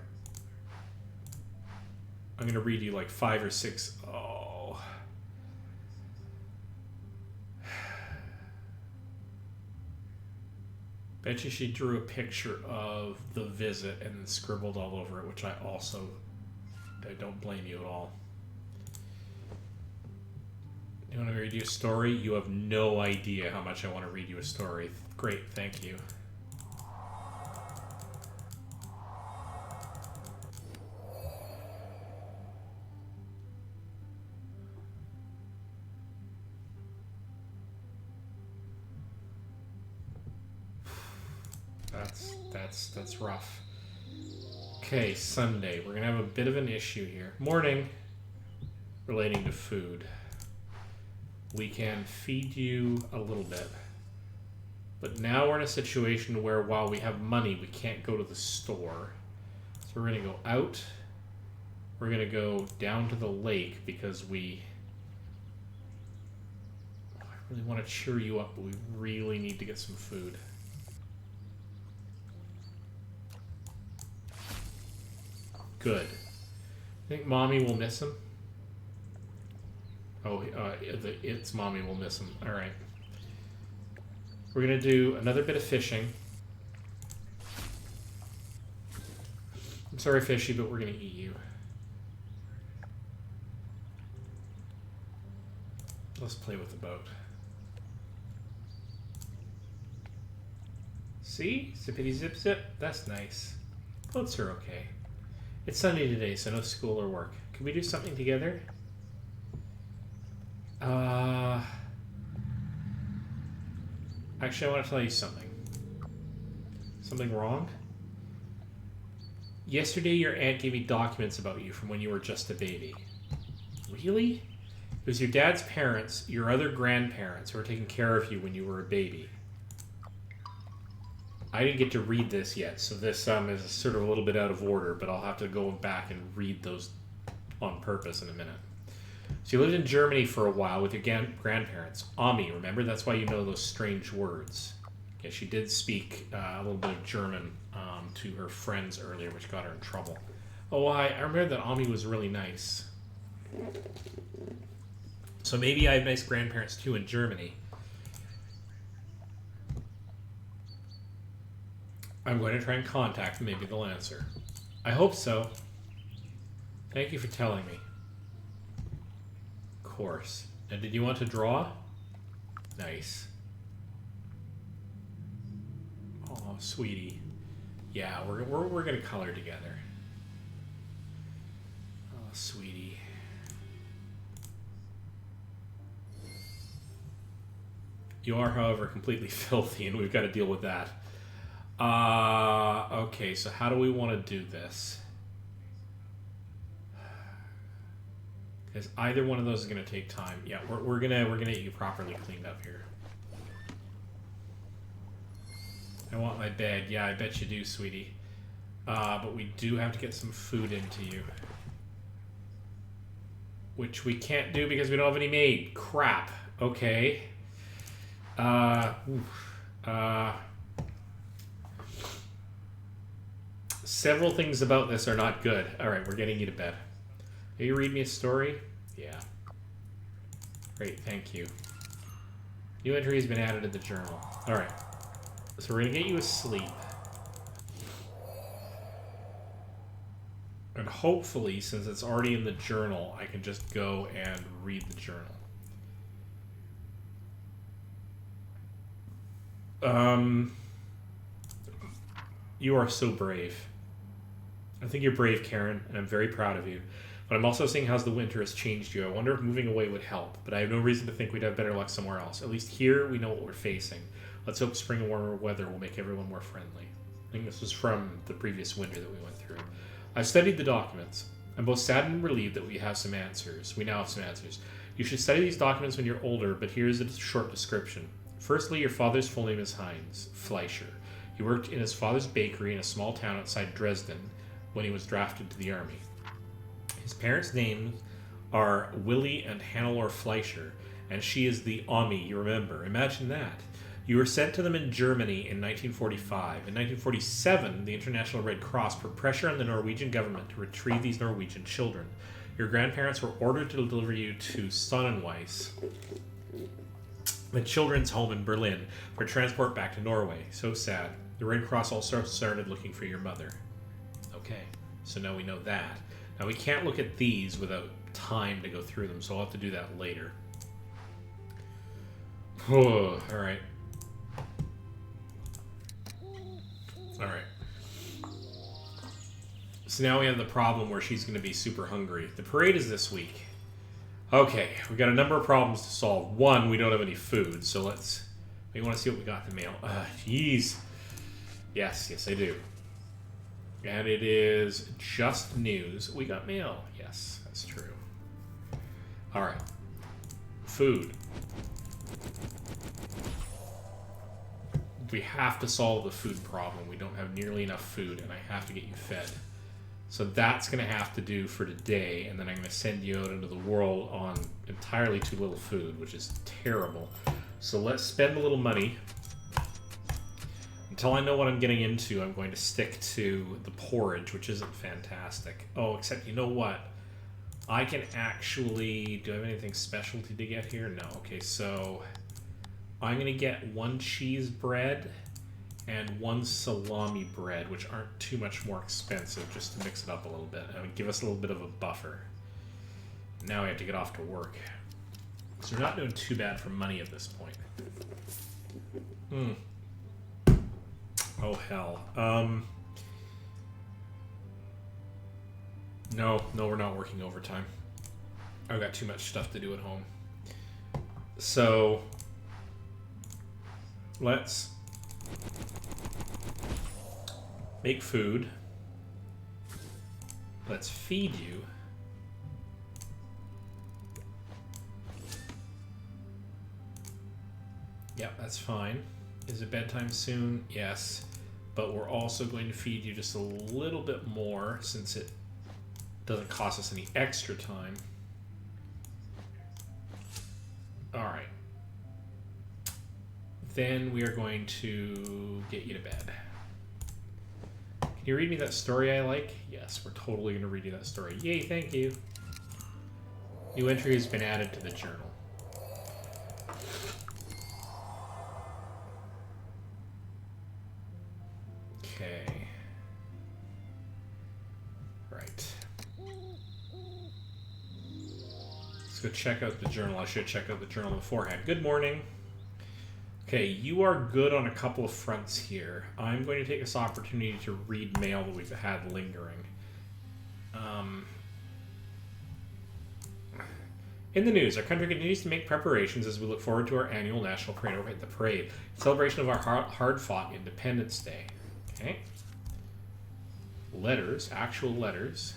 I'm going to read you like 5 or 6. Oh. Bet you she drew a picture of the visit and then scribbled all over it, which I don't blame you at all. You want to read you a story? You have no idea how much I want to read you a story. Great, thank you. That's rough. Okay, Sunday. We're gonna have a bit of an issue here. Morning. Relating to food. We can feed you a little bit. But now we're in a situation where while we have money, we can't go to the store. So we're gonna go out. We're gonna go down to the lake because I really want to cheer you up, but we really need to get some food. Good. I think Mommy will miss him. Oh, it's Mommy will miss him. All right. We're going to do another bit of fishing. I'm sorry, Fishy, but we're going to eat you. Let's play with the boat. See? Zippity zip zip. That's nice. Boats are okay. It's Sunday today, so no school or work. Can we do something together? Actually, I want to tell you something. Something wrong? Yesterday, your aunt gave me documents about you from when you were just a baby. Really? It was your dad's parents, your other grandparents, who were taking care of you when you were a baby. I didn't get to read this yet, so this is sort of a little bit out of order, but I'll have to go back and read those on purpose in a minute. So you lived in Germany for a while with your grandparents. Ami, remember? That's why you know those strange words. Yeah, she did speak a little bit of German to her friends earlier, which got her in trouble. Oh, I remember that Ami was really nice. So maybe I have nice grandparents too in Germany. I'm going to try and contact them. Maybe they'll answer. I hope so. Thank you for telling me. Of course. And did you want to draw? Nice. Oh, sweetie. Yeah, we're going to color together. Oh, sweetie. You are, however, completely filthy, and we've got to deal with that. Okay, so how do we want to do this? Because either one of those is going to take time. Yeah, we're gonna get you properly cleaned up here. I want my bed. Yeah, I bet you do, sweetie. But we do have to get some food into you. Which we can't do because we don't have any maid. Crap. Okay. Several things about this are not good. Alright, we're getting you to bed. Will you read me a story? Yeah. Great, thank you. New entry has been added to the journal. Alright. So we're going to get you asleep. And hopefully, since it's already in the journal, I can just go and read the journal. You are so brave. I think you're brave, Karen, and I'm very proud of you. But I'm also seeing how the winter has changed you. I wonder if moving away would help, but I have no reason to think we'd have better luck somewhere else. At least here, we know what we're facing. Let's hope spring and warmer weather will make everyone more friendly. I think this was from the previous winter that we went through. I've studied the documents. I'm both sad and relieved that we have some answers. We now have some answers. You should study these documents when you're older, but here's a short description. Firstly, your father's full name is Heinz Fleischer. He worked in his father's bakery in a small town outside Dresden when he was drafted to the army. His parents' names are Willie and Hannelore Fleischer, and she is the Ami, you remember. Imagine that. You were sent to them in Germany in 1945. In 1947, the International Red Cross put pressure on the Norwegian government to retrieve these Norwegian children. Your grandparents were ordered to deliver you to Sonnenweiss, the children's home in Berlin, for transport back to Norway. So sad. The Red Cross also started looking for your mother. Okay, so now we know that. Now we can't look at these without time to go through them, so I'll have to do that later. Oh, alright. Alright. So now we have the problem where she's going to be super hungry. The parade is this week. Okay, we got a number of problems to solve. One, we don't have any food, so let's... We want to see what we got in the mail. Jeez. Yes, I do. And it is just news. We got mail. Yes, that's true. Alright. Food. We have to solve the food problem. We don't have nearly enough food, and I have to get you fed. So that's going to have to do for today, and then I'm going to send you out into the world on entirely too little food, which is terrible. So let's spend a little money. Until I know what I'm getting into, I'm going to stick to the porridge, which isn't fantastic. Oh, except you know what? I can actually... Do I have anything specialty to get here? No. Okay, so I'm going to get one cheese bread and one salami bread, which aren't too much more expensive, just to mix it up a little bit. And give us a little bit of a buffer. Now we have to get off to work. So we're not doing too bad for money at this point. Oh, hell. No, we're not working overtime. I've got too much stuff to do at home. So, let's make food. Let's feed you. Yep, that's fine. Is it bedtime soon? Yes. But we're also going to feed you just a little bit more since it doesn't cost us any extra time. Alright. Then we are going to get you to bed. Can you read me that story I like? Yes, we're totally going to read you that story. Yay, thank you. New entry has been added to the journal. Okay. Right. Let's go check out the journal. I should check out the journal beforehand. Good morning. Okay, you are good on a couple of fronts here. I'm going to take this opportunity to read mail that we've had lingering. In the news, our country continues to make preparations as we look forward to our annual National Parade over at the Parade, celebration of our hard-fought Independence Day. Okay. Letters, actual letters.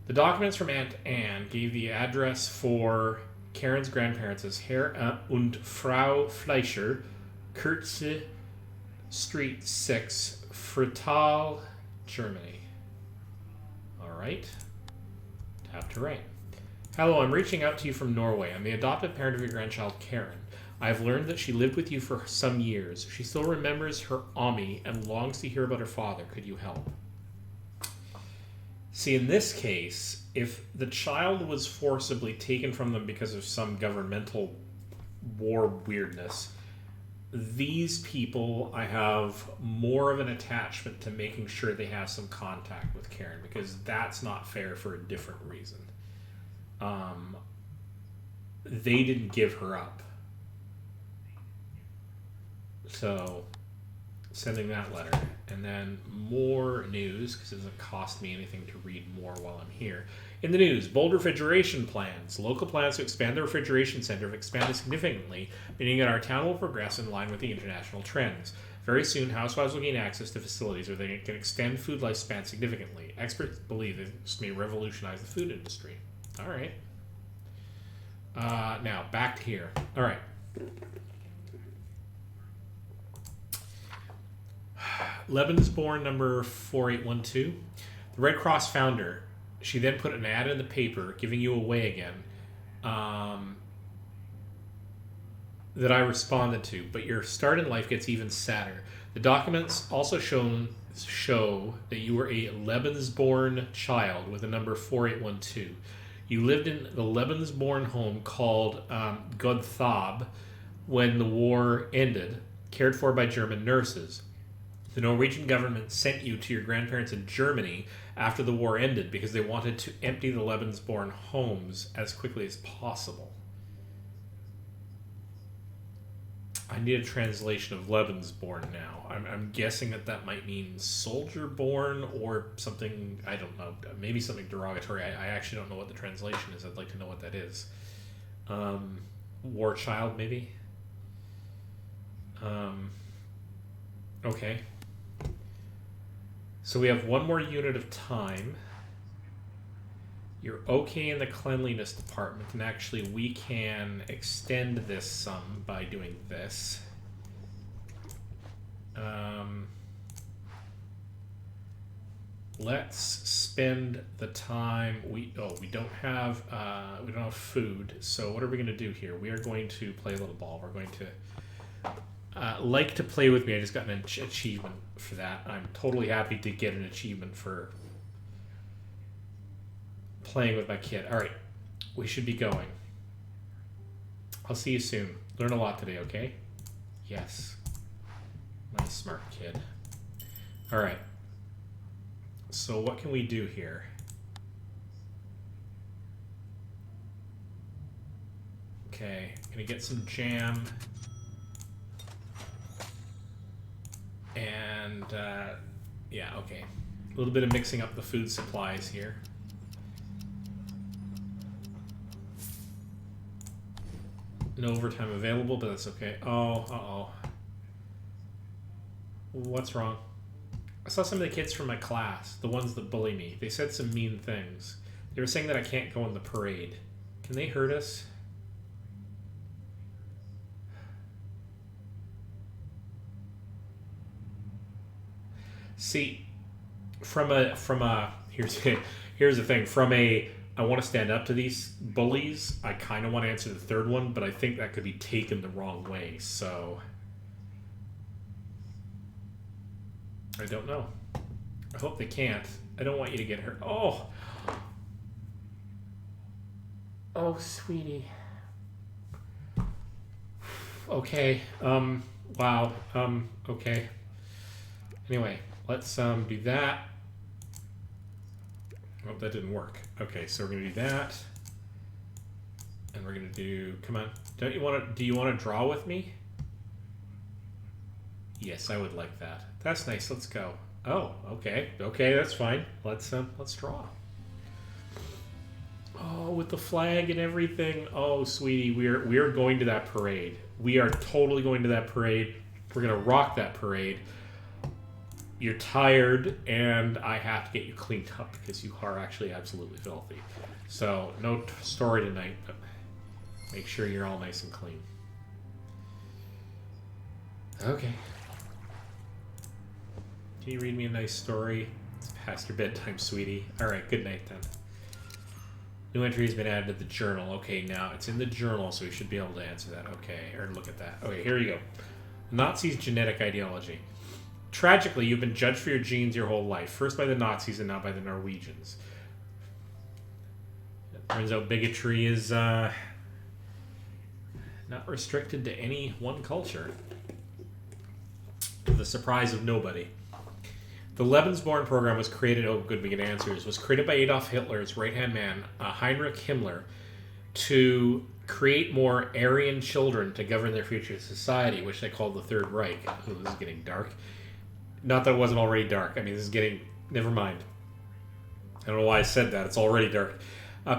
The documents from Aunt Anne gave the address for Karen's grandparents as Herr und Frau Fleischer, Kurze Street 6, Frital, Germany. Alright. Tap to write. Hello, I'm reaching out to you from Norway. I'm the adoptive parent of your grandchild, Karen. I've learned that she lived with you for some years. She still remembers her Ami and longs to hear about her father. Could you help? See, in this case, if the child was forcibly taken from them because of some governmental war weirdness, these people, I have more of an attachment to making sure they have some contact with Karen, because that's not fair for a different reason. They didn't give her up. So, sending that letter. And then more news, because it doesn't cost me anything to read more while I'm here. In the news, bold refrigeration plans. Local plans to expand the refrigeration center have expanded significantly, meaning that our town will progress in line with the international trends. Very soon, housewives will gain access to facilities where they can extend food lifespan significantly. Experts believe this may revolutionize the food industry. All right. Now, back to here. All right. Lebensborn number 4812. The Red Cross founder. She then put an ad in the paper giving you away again that I responded to, but your start in life gets even sadder. The documents also show that you were a Lebensborn child with the number 4812. You lived in the Lebensborn home called Godthab when the war ended, cared for by German nurses. The Norwegian government sent you to your grandparents in Germany after the war ended because they wanted to empty the Lebensborn homes as quickly as possible. I need a translation of Lebensborn now. I'm guessing that might mean soldier-born or something, I don't know, maybe something derogatory. I actually don't know what the translation is. I'd like to know what that is. War child, maybe? Okay. So we have one more unit of time. You're okay in the cleanliness department, and actually we can extend this some by doing this. Let's spend the time. We don't have food. So what are we going to do here? We are going to play a little ball. We're going to like to play with me. I just got an achievement for that. I'm totally happy to get an achievement for playing with my kid. All right, we should be going. I'll see you soon. Learn a lot today, okay? Yes. My smart kid. All right. So what can we do here? Okay, gonna get some jam. And, yeah, okay. A little bit of mixing up the food supplies here. No overtime available, but that's okay. Oh, uh-oh. What's wrong? I saw some of the kids from my class, the ones that bully me. They said some mean things. They were saying that I can't go in the parade. Can they hurt us? See, from a here's the thing. From a I want to stand up to these bullies, I kind of want to answer the third one, but I think that could be taken the wrong way. So I don't know. I hope they can't. I don't want you to get hurt. Oh, sweetie. Okay. Wow. Okay. Anyway, let's do that. Oh, that didn't work. Okay, so we're gonna do that, and we're gonna do. Come on. Do you want to draw with me? Yes, I would like that. That's nice. Let's go. Oh, okay. Okay, that's fine. Let's draw. Oh, with the flag and everything. Oh, sweetie, we are going to that parade. We are totally going to that parade. We're gonna rock that parade. You're tired, and I have to get you cleaned up because you are actually absolutely filthy. So, no story tonight, but make sure you're all nice and clean. Okay. Can you read me a nice story? It's past your bedtime, sweetie. All right, good night then. New entry has been added to the journal. Okay, now it's in the journal, so we should be able to answer that. Okay, or look at that. Okay, here you go. Nazis' genetic ideology. Tragically, you've been judged for your genes your whole life, first by the Nazis and now by the Norwegians. It turns out bigotry is not restricted to any one culture, to the surprise of nobody. The Lebensborn program was created, oh good, we get answers, was created by Adolf Hitler's right-hand man, Heinrich Himmler, to create more Aryan children to govern their future society, which they called the Third Reich. Ooh, this is getting dark. Not that it wasn't already dark. I mean, this is getting... Never mind. I don't know why I said that. It's already dark.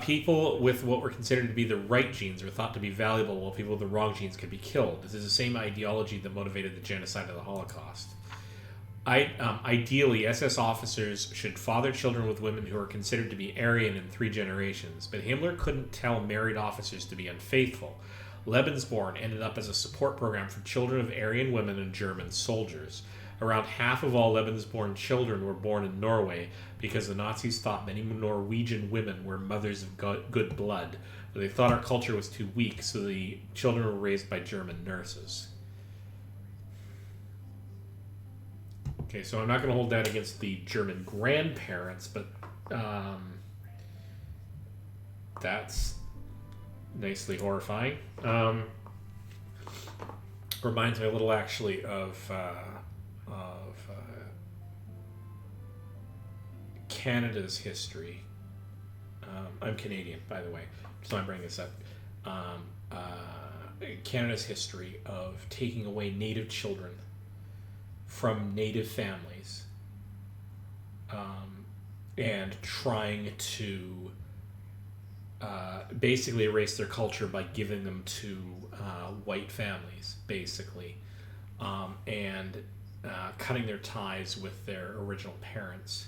People with what were considered to be the right genes were thought to be valuable, while people with the wrong genes could be killed. This is the same ideology that motivated the genocide of the Holocaust. Ideally, SS officers should father children with women who are considered to be Aryan in 3 generations, but Himmler couldn't tell married officers to be unfaithful. Lebensborn ended up as a support program for children of Aryan women and German soldiers. Around half of all Lebensborn children were born in Norway because the Nazis thought many Norwegian women were mothers of good blood, but they thought our culture was too weak, so the children were raised by German nurses. Okay, so I'm not going to hold that against the German grandparents, but that's nicely horrifying. Reminds me a little, actually, of Canada's history. I'm Canadian, by the way, so I'm bringing this up. Canada's history of taking away Native children from Native families and trying to basically erase their culture by giving them to white families, basically, and cutting their ties with their original parents.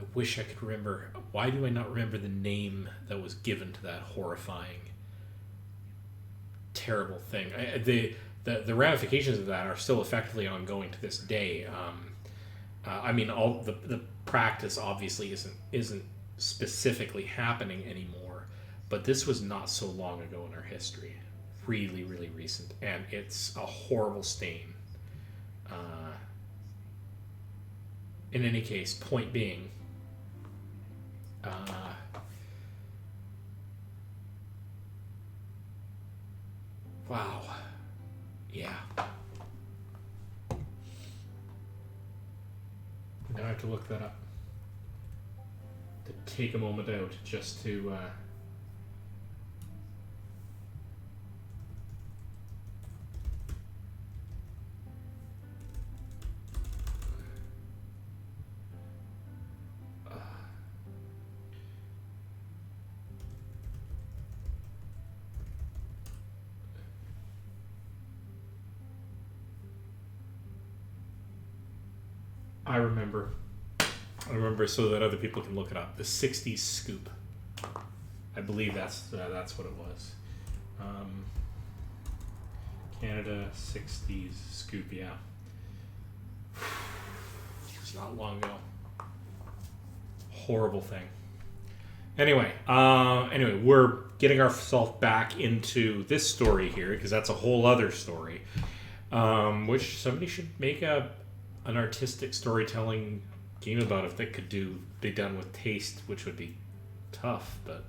I wish I could remember. Why do I not remember the name that was given to that horrifying, terrible thing? The ramifications of that are still effectively ongoing to this day. I mean, all the practice obviously isn't specifically happening anymore, but this was not so long ago in our history. Really, really recent, and it's a horrible stain. In any case, point being, wow, yeah. Now I have to look that up. To take a moment out just to I remember so that other people can look it up. The 60s Scoop. I believe that's what it was. Canada 60s Scoop, yeah. It's not long ago. Horrible thing. Anyway, we're getting ourselves back into this story here, because that's a whole other story, which somebody should make an artistic storytelling game about if they could be done with taste, which would be tough. But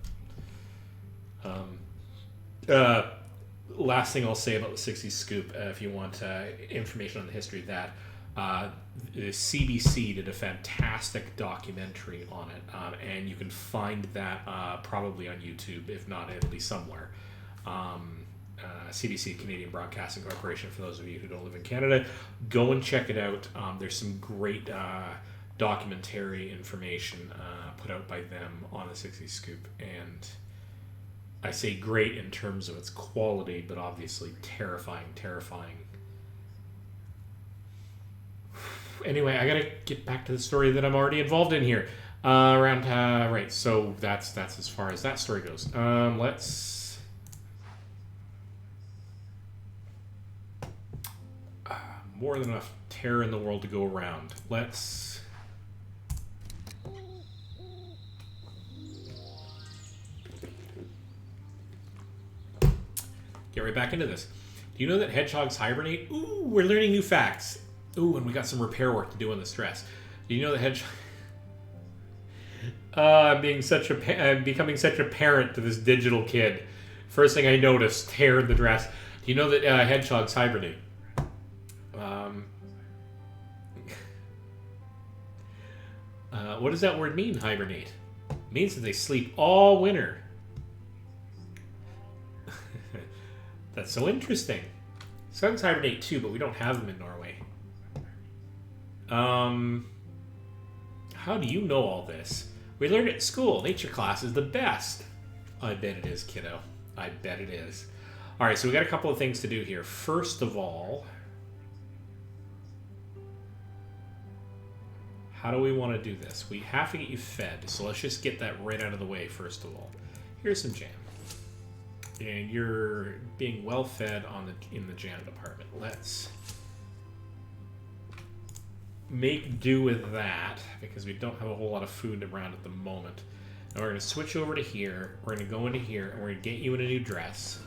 last thing I'll say about the 60s Scoop, if you want information on the history of that, the CBC did a fantastic documentary on it, and you can find that probably on YouTube. If not, it'll be somewhere. CBC, Canadian Broadcasting Corporation, for those of you who don't live in Canada, go and check it out. There's some great documentary information put out by them on the 60s Scoop, and I say great in terms of its quality, but obviously terrifying. Anyway, I gotta get back to the story that I'm already involved in here. Right, so that's as far as that story goes. Let's more than enough terror in the world to go around. Let's get right back into this. Do you know that hedgehogs hibernate? Ooh, we're learning new facts. Ooh, and we got some repair work to do on the stress. Do you know that hedgehog... I'm becoming such a parent to this digital kid. First thing I noticed, hair in the dress. Do you know that hedgehogs hibernate? What does that word mean, hibernate? It means that they sleep all winter. That's so interesting. Skunks hibernate too, but we don't have them in Norway. How do you know all this? We learned it at school. Nature class is the best. I bet it is, kiddo. I bet it is. All right, so we got a couple of things to do here. First of all, how do we want to do this? We have to get you fed, so let's just get that right out of the way first of all. Here's some jam. And you're being well fed in the jam department. Let's make do with that because we don't have a whole lot of food around at the moment. Now we're going to switch over to here. We're going to go into here and we're going to get you in a new dress.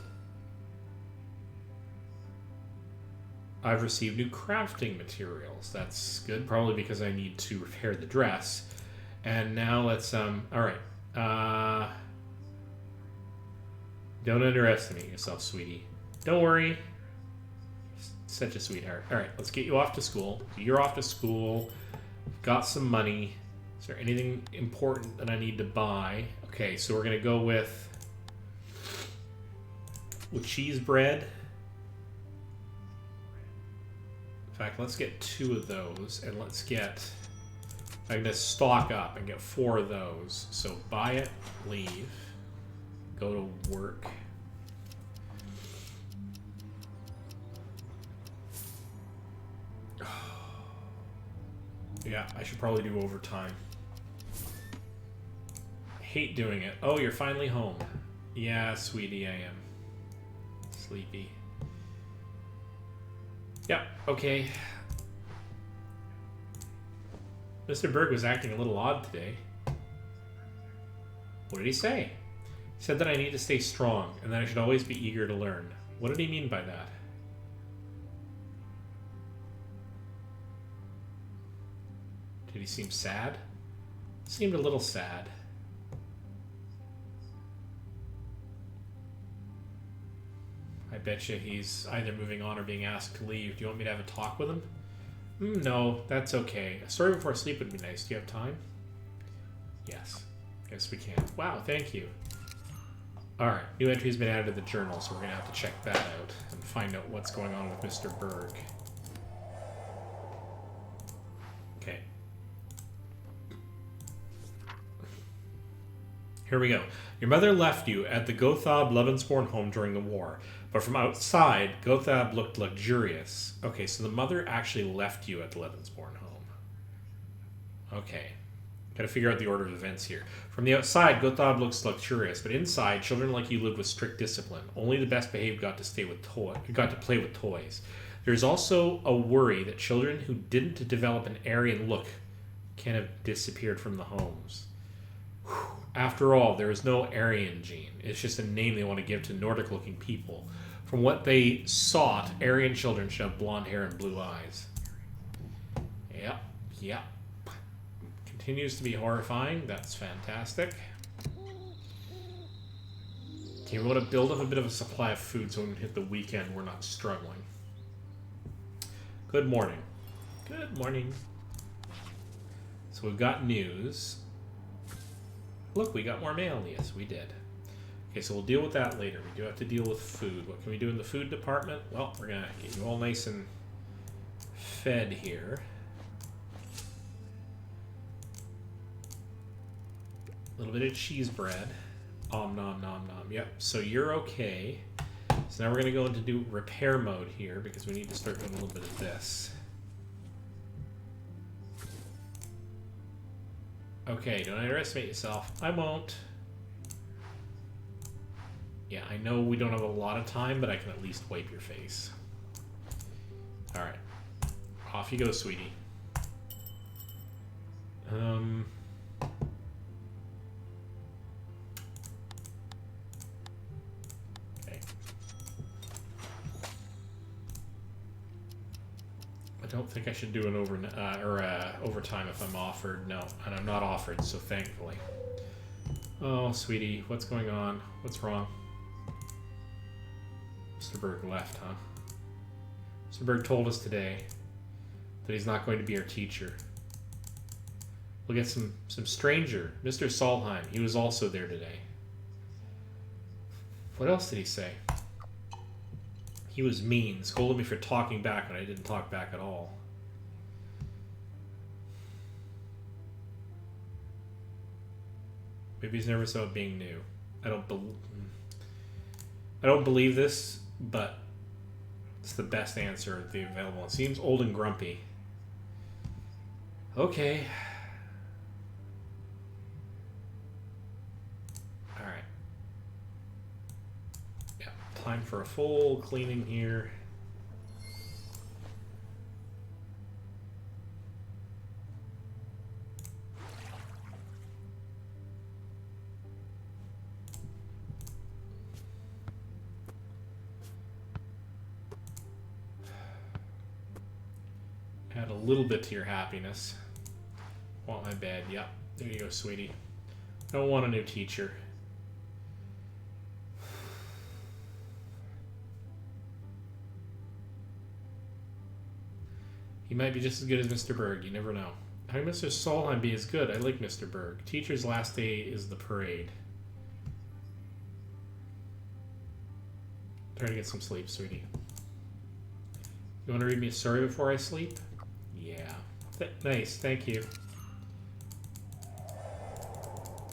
I've received new crafting materials. That's good, probably because I need to repair the dress. And now let's, all right. Don't underestimate yourself, sweetie. Don't worry. Such a sweetheart. All right, let's get you off to school. You're off to school. Got some money. Is there anything important that I need to buy? Okay, so we're going to go with cheese bread. In fact, let's get 2 of those, and let's get... I'm going to stock up and get 4 of those. So buy it, leave, go to work. Yeah, I should probably do overtime. Hate doing it. Oh, you're finally home. Yeah, sweetie, I am. Sleepy. Yep, okay. Mr. Berg was acting a little odd today. What did he say? He said that I need to stay strong and that I should always be eager to learn. What did he mean by that? Did he seem sad? Seemed a little sad. I bet you he's either moving on or being asked to leave. Do you want me to have a talk with him? No, that's okay. A story before sleep would be nice. Do you have time? Yes. Yes, we can. Wow, thank you. Alright, new entry has been added to the journal, so we're going to have to check that out and find out what's going on with Mr. Berg. Okay. Here we go. Your mother left you at the Gothab Lebensborn home during the war, but from outside, Gothab looked luxurious. Okay, so the mother actually left you at the Lebensborn home. Okay. Gotta figure out the order of events here. From the outside, Gothab looks luxurious, but inside, children like you lived with strict discipline. Only the best behaved got to play with toys. There's also a worry that children who didn't develop an Aryan look can have disappeared from the homes. Whew. After all, there is no Aryan gene. It's just a name they want to give to Nordic-looking people. From what they sought, Aryan children should have blonde hair and blue eyes. Yep. Continues to be horrifying. That's fantastic. Okay, we want to build up a bit of a supply of food so when we hit the weekend, we're not struggling. Good morning. Good morning. So we've got news. Look, we got more mail. Yes, we did. Okay, so we'll deal with that later. We do have to deal with food. What can we do in the food department? Well, we're going to get you all nice and fed here. A little bit of cheese bread. Nom, nom, nom. Yep, so you're okay. So now we're going to go into do repair mode here because we need to start doing a little bit of this. Okay, don't underestimate yourself. I won't. Yeah, I know we don't have a lot of time, but I can at least wipe your face. Alright. Off you go, sweetie. Okay. I don't think I should do an overtime if I'm offered. No, and I'm not offered, so thankfully. Oh, sweetie, what's going on? What's wrong? Mr. Berg left, huh? Mr. Berg told us today that he's not going to be our teacher. We'll get some stranger, Mr. Solheim. He was also there today. What else did he say? He was mean, scolded me for talking back when I didn't talk back at all. Maybe he's nervous about being new. I don't believe this, but it's the best answer available. It seems old and grumpy. Okay. Alright. Yeah, time for a full cleaning here. Add a little bit to your happiness. Want my bed? Yep. There you go, sweetie. Don't want a new teacher. He might be just as good as Mr. Berg. You never know. How can Mr. Solheim be as good? I like Mr. Berg. Teacher's last day is the parade. Try to get some sleep, sweetie. You want to read me a story before I sleep? Yeah. Nice, thank you.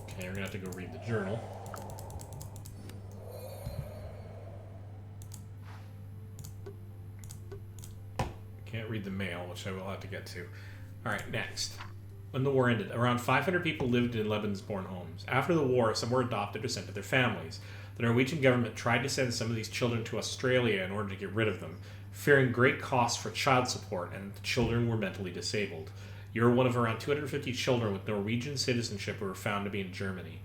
Okay, we're going to have to go read the journal. Can't read the mail, which I will have to get to. Alright, next. When the war ended, around 500 people lived in Lebensborn homes. After the war, some were adopted or sent to their families. The Norwegian government tried to send some of these children to Australia in order to get rid of them, fearing great costs for child support, and the children were mentally disabled. You were one of around 250 children with Norwegian citizenship who were found to be in Germany.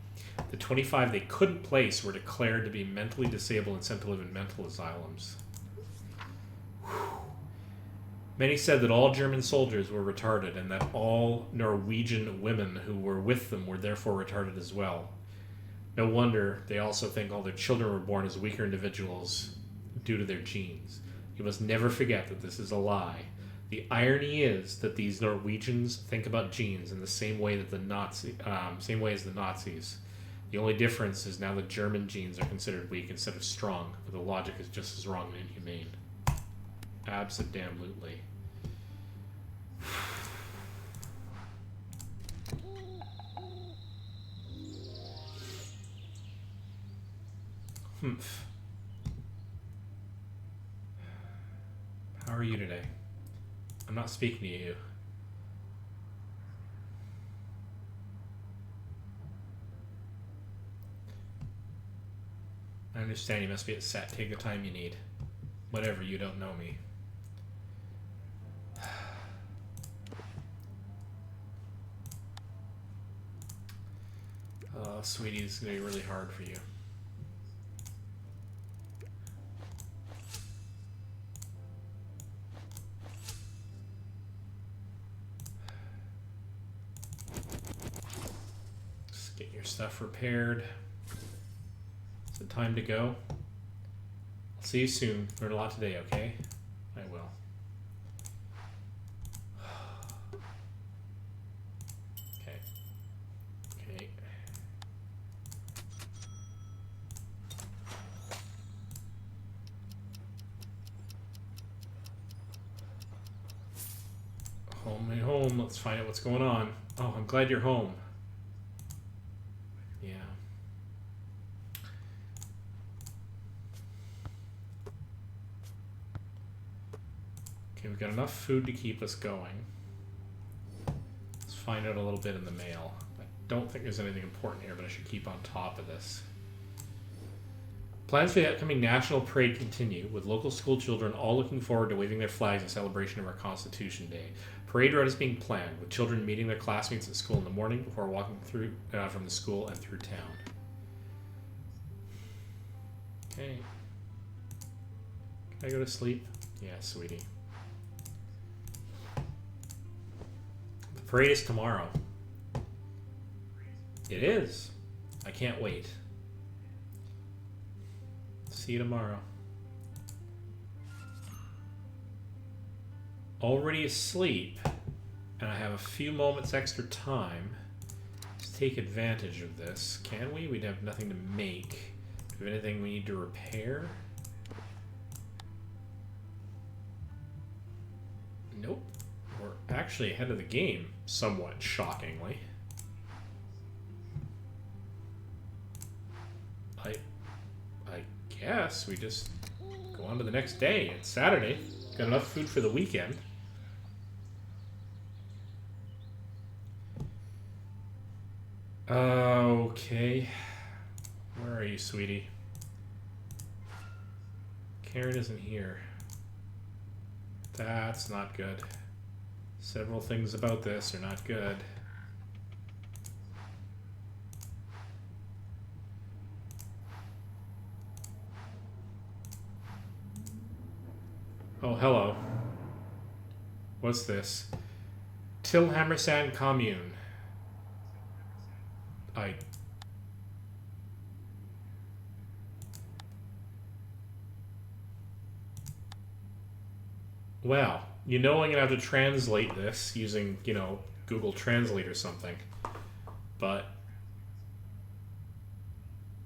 The 25 they couldn't place were declared to be mentally disabled and sent to live in mental asylums. Many said that all German soldiers were retarded and that all Norwegian women who were with them were therefore retarded as well. No wonder they also think all their children were born as weaker individuals due to their genes. You must never forget that this is a lie. The irony is that these Norwegians think about genes in the same way that same way as the Nazis. The only difference is now the German genes are considered weak instead of strong, but the logic is just as wrong and inhumane. Abso-damn-lutely. Humph. How are you today? I'm not speaking to you. I understand you must be upset. Take the time you need. Whatever, you don't know me. Oh, sweetie, this is going to be really hard for you. Just get your stuff repaired. Is it time to go? I'll see you soon. Learn a lot today, okay? I will. Okay. Okay. Home. Let's find out what's going on. Oh, I'm glad you're home. Yeah. Okay, we've got enough food to keep us going. Let's find out a little bit in the mail. I don't think there's anything important here, but I should keep on top of this. Plans for the upcoming National Parade continue, with local school children all looking forward to waving their flags in celebration of our Constitution Day. Parade route is being planned, with children meeting their classmates at school in the morning before walking through from the school and through town. Okay. Can I go to sleep? Yeah, sweetie. The parade is tomorrow. It is. I can't wait. See you tomorrow. Already asleep, and I have a few moments extra time. Let's take advantage of this. Can we? We'd have nothing to make. Do we have anything we need to repair? Nope. We're actually ahead of the game, somewhat shockingly. I guess we just go on to the next day. It's Saturday. Got enough food for the weekend. Okay. Where are you, sweetie? Karen isn't here. That's not good. Several things about this are not good. Oh, hello. What's this? Tillhammersand Commune. Well, I'm going to have to translate this using, Google Translate or something. But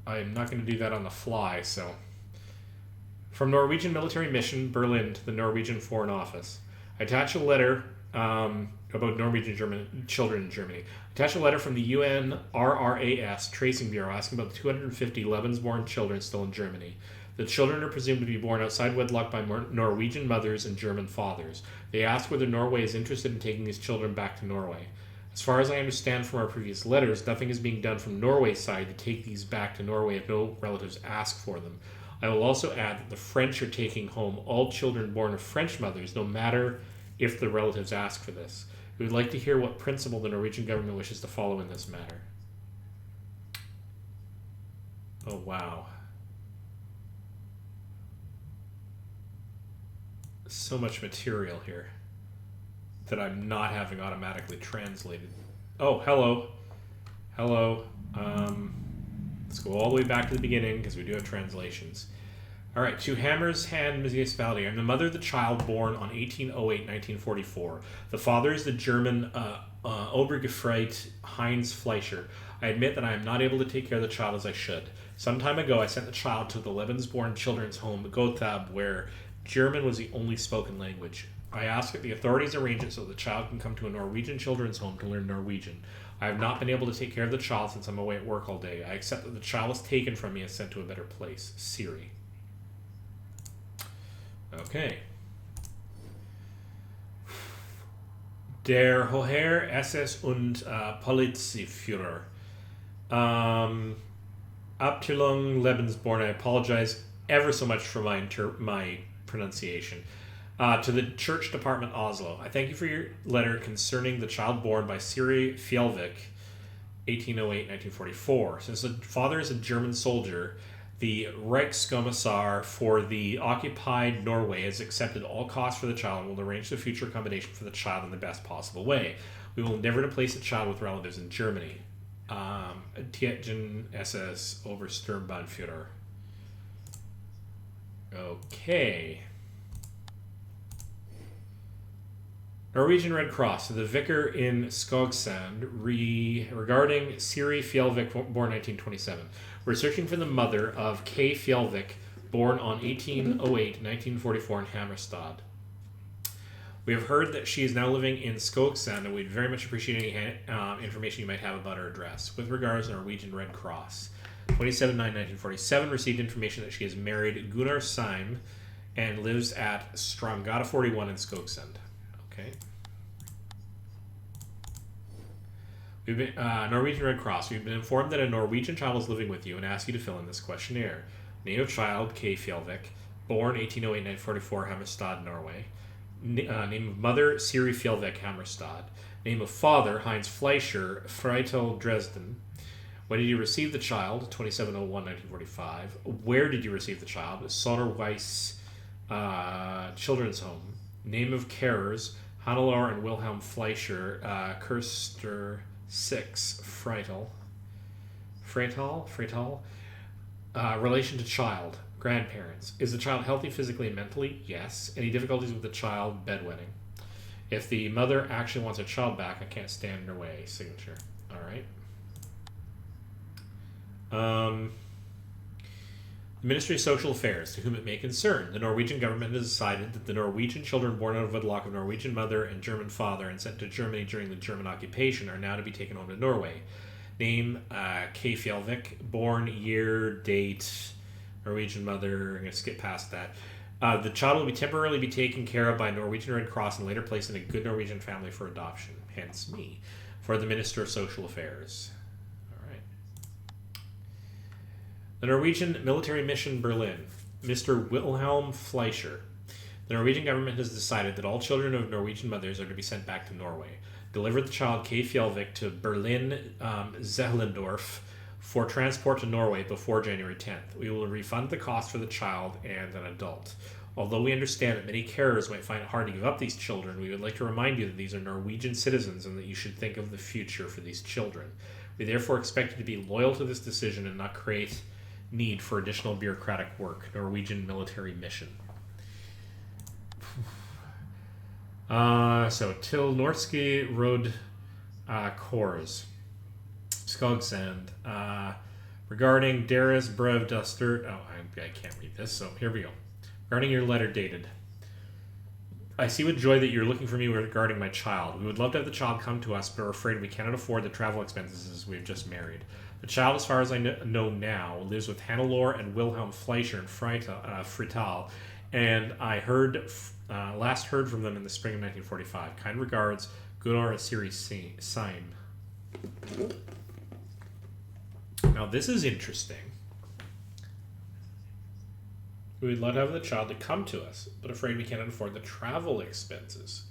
I'm not going to do that on the fly, so. From Norwegian Military Mission, Berlin, to the Norwegian Foreign Office. I attach a letter about Norwegian children in Germany. I attach a letter from the UNRRAS Tracing Bureau asking about the 250 Lebensborn children still in Germany. The children are presumed to be born outside wedlock by Norwegian mothers and German fathers. They ask whether Norway is interested in taking these children back to Norway. As far as I understand from our previous letters, nothing is being done from Norway's side to take these back to Norway if no relatives ask for them. I will also add that the French are taking home all children born of French mothers, no matter if the relatives ask for this. We would like to hear what principle the Norwegian government wishes to follow in this matter. Oh, wow. So much material here that I'm not having automatically translated. Oh, hello. Hello. Let's go all the way back to the beginning because we do have translations. All right, to Hammershand Municipality. I'm the mother of the child born on 1808-1944. The father is the German Obergefreit Heinz Fleischer. I admit that I am not able to take care of the child as I should. Some time ago, I sent the child to the Lebensborn Children's Home, Gotthab, where German was the only spoken language. I ask that the authorities arrange it so the child can come to a Norwegian children's home to learn Norwegian. I have not been able to take care of the child since I'm away at work all day. I accept that the child is taken from me and sent to a better place. Siri. Okay. Der Hoher SS und Polizeiführer. Abteilung Lebensborn. I apologize ever so much for my pronunciation. To the Church Department, Oslo. I thank you for your letter concerning the child born by Siri Fjellvik, 1808-1944. Since the father is a German soldier, the Reichskommissar for the occupied Norway has accepted all costs for the child and will arrange the future accommodation for the child in the best possible way. We will endeavor to place the child with relatives in Germany. Tietgen SS Obersturmbannführer. Okay. Norwegian Red Cross to the vicar in Skogsand regarding Siri Fjellvik, born 1927. We're searching for the mother of K. Fjellvik, born on 1808-1944 in Hammerstad. We have heard that she is now living in Skogsand, and we'd very much appreciate any information you might have about her address. With regards to Norwegian Red Cross. 27/9/1947 received information that she has married Gunnar Seim and lives at Stromgata 41 in Skogsand. Okay. We've been, Norwegian Red Cross. We've been informed that a Norwegian child is living with you and ask you to fill in this questionnaire. Name of child, K. Fjellvik. Born 1808-1944, Hammerstad, Norway. Name of mother, Siri Fjellvik, Hammerstad. Name of father, Heinz Fleischer, Freital, Dresden. When did you receive the child? 27/01/1945. Where did you receive the child? Sonnerweiss Children's Home. Name of carers, Hannelore and Wilhelm Fleischer, Kirster 6, Freital. Relation to child, grandparents. Is the child healthy physically and mentally? Yes. Any difficulties with the child? Bedwetting. If the mother actually wants her child back, I can't stand in her way. Signature. All right. The Ministry of Social Affairs, to whom it may concern, the Norwegian government has decided that the Norwegian children born out of wedlock of Norwegian mother and German father and sent to Germany during the German occupation are now to be taken home to Norway. Name, K. Fjellvik, born, year, date, Norwegian mother. I'm going to skip past that. The child will be temporarily taken care of by Norwegian Red Cross and later placed in a good Norwegian family for adoption. Hence me. For the Minister of Social Affairs. The Norwegian Military Mission Berlin, Mr. Wilhelm Fleischer. The Norwegian government has decided that all children of Norwegian mothers are to be sent back to Norway. Deliver the child K. Fjellvik to Berlin Zehlendorf for transport to Norway before January 10th. We will refund the cost for the child and an adult. Although we understand that many carers might find it hard to give up these children, we would like to remind you that these are Norwegian citizens and that you should think of the future for these children. We therefore expect you to be loyal to this decision and not create need for additional bureaucratic work. Norwegian Military Mission. So till Norske Road Kors. Skogsand. Regarding Deres Brev Duster. Oh, I can't read this, so here we go. Regarding your letter dated. I see with joy that you're looking for me regarding my child. We would love to have the child come to us, but are afraid we cannot afford the travel expenses as we have just married. The child, as far as I know now, lives with Hannelore and Wilhelm Fleischer in Frital, and I last heard from them in the spring of 1945. Kind regards, Gunnar Asiri Sign. Now this is interesting. We would love to have the child to come to us, but afraid we cannot afford the travel expenses.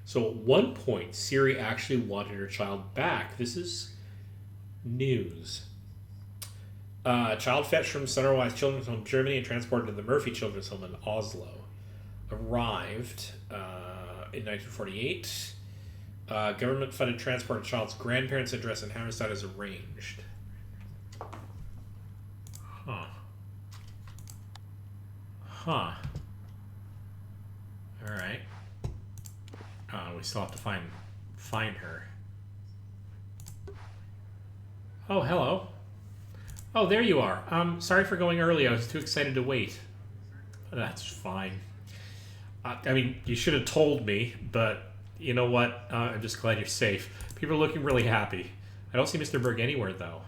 So at one point, Siri actually wanted her child back. This is news. Child fetched from Sunderwise Children's Home, Germany, and transported to the Murphy Children's Home in Oslo. Arrived in 1948. Government-funded transport of child's grandparents' address in Hammerstead is arranged. Huh. Alright. We still have to find her. Oh, hello. Oh, there you are. Sorry for going early. I was too excited to wait. That's fine. I mean, you should have told me, but you know what? I'm just glad you're safe. People are looking really happy. I don't see Mr. Berg anywhere, though.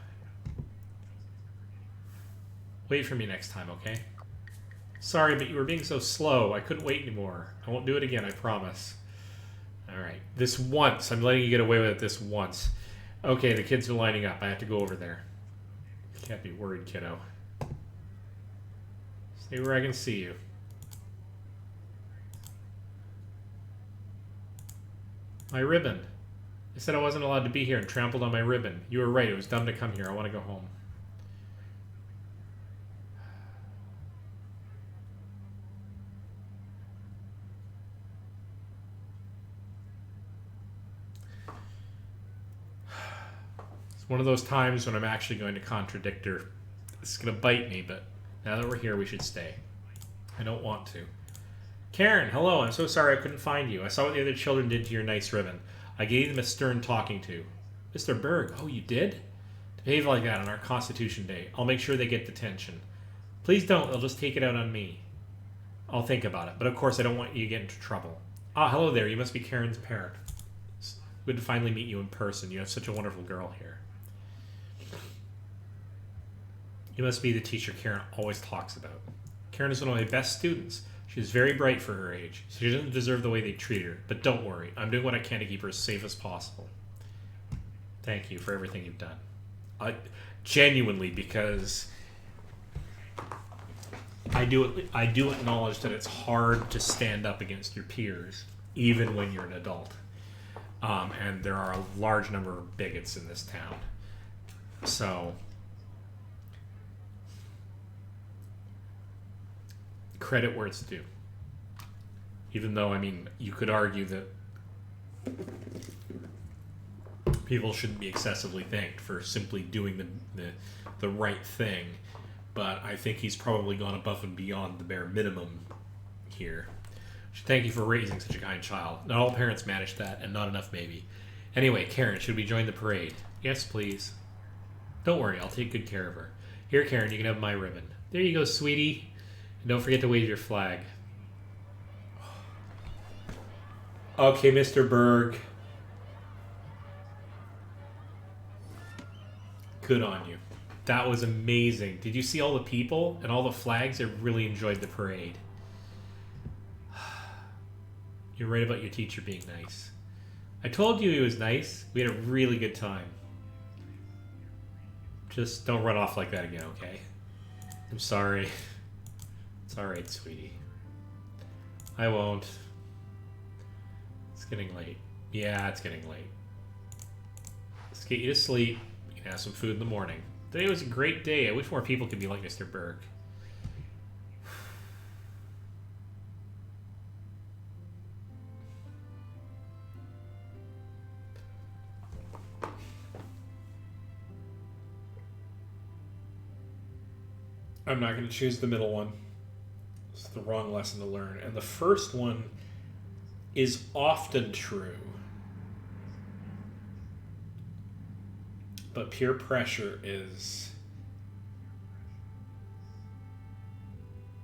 Wait for me next time, okay? Sorry, but you were being so slow. I couldn't wait anymore. I won't do it again, I promise. Alright. This once. I'm letting you get away with it this once. Okay, the kids are lining up. I have to go over there. Can't be worried, kiddo. Stay where I can see you. My ribbon. I said I wasn't allowed to be here and trampled on my ribbon. You were right. It was dumb to come here. I want to go home. One of those times when I'm actually going to contradict her. It's going to bite me, but now that we're here, we should stay. I don't want to. Karen, hello. I'm so sorry I couldn't find you. I saw what the other children did to your nice ribbon. I gave them a stern talking to. Mr. Berg, oh, you did? To behave like that on our Constitution Day. I'll make sure they get detention. Please don't. They'll just take it out on me. I'll think about it. But of course, I don't want you to get into trouble. Ah, hello there. You must be Karen's parent. It's good to finally meet you in person. You have such a wonderful girl here. You must be the teacher Karen always talks about. Karen is one of my best students. She's very bright for her age. She doesn't deserve the way they treat her. But don't worry. I'm doing what I can to keep her as safe as possible. Thank you for everything you've done. Genuinely, because I do acknowledge that it's hard to stand up against your peers, even when you're an adult. And there are a large number of bigots in this town. So credit where it's due. Even though, I mean, you could argue that people shouldn't be excessively thanked for simply doing the right thing, but I think he's probably gone above and beyond the bare minimum here. Thank you for raising such a kind child. Not all parents manage that, and not enough maybe. Anyway, Karen, should we join the parade? Yes, please. Don't worry, I'll take good care of her. Here, Karen, you can have my ribbon. There you go, sweetie. And don't forget to wave your flag. Okay, Mr. Berg. Good on you. That was amazing. Did you see all the people and all the flags? I really enjoyed the parade. You're right about your teacher being nice. I told you he was nice. We had a really good time. Just don't run off like that again, okay? I'm sorry. It's alright, sweetie. I won't. It's getting late. Yeah, it's getting late. Let's get you to sleep. You can have some food in the morning. Today was a great day. I wish more people could be like Mr. Berg. I'm not going to choose the middle one. It's the wrong lesson to learn. And the first one is often true. But peer pressure is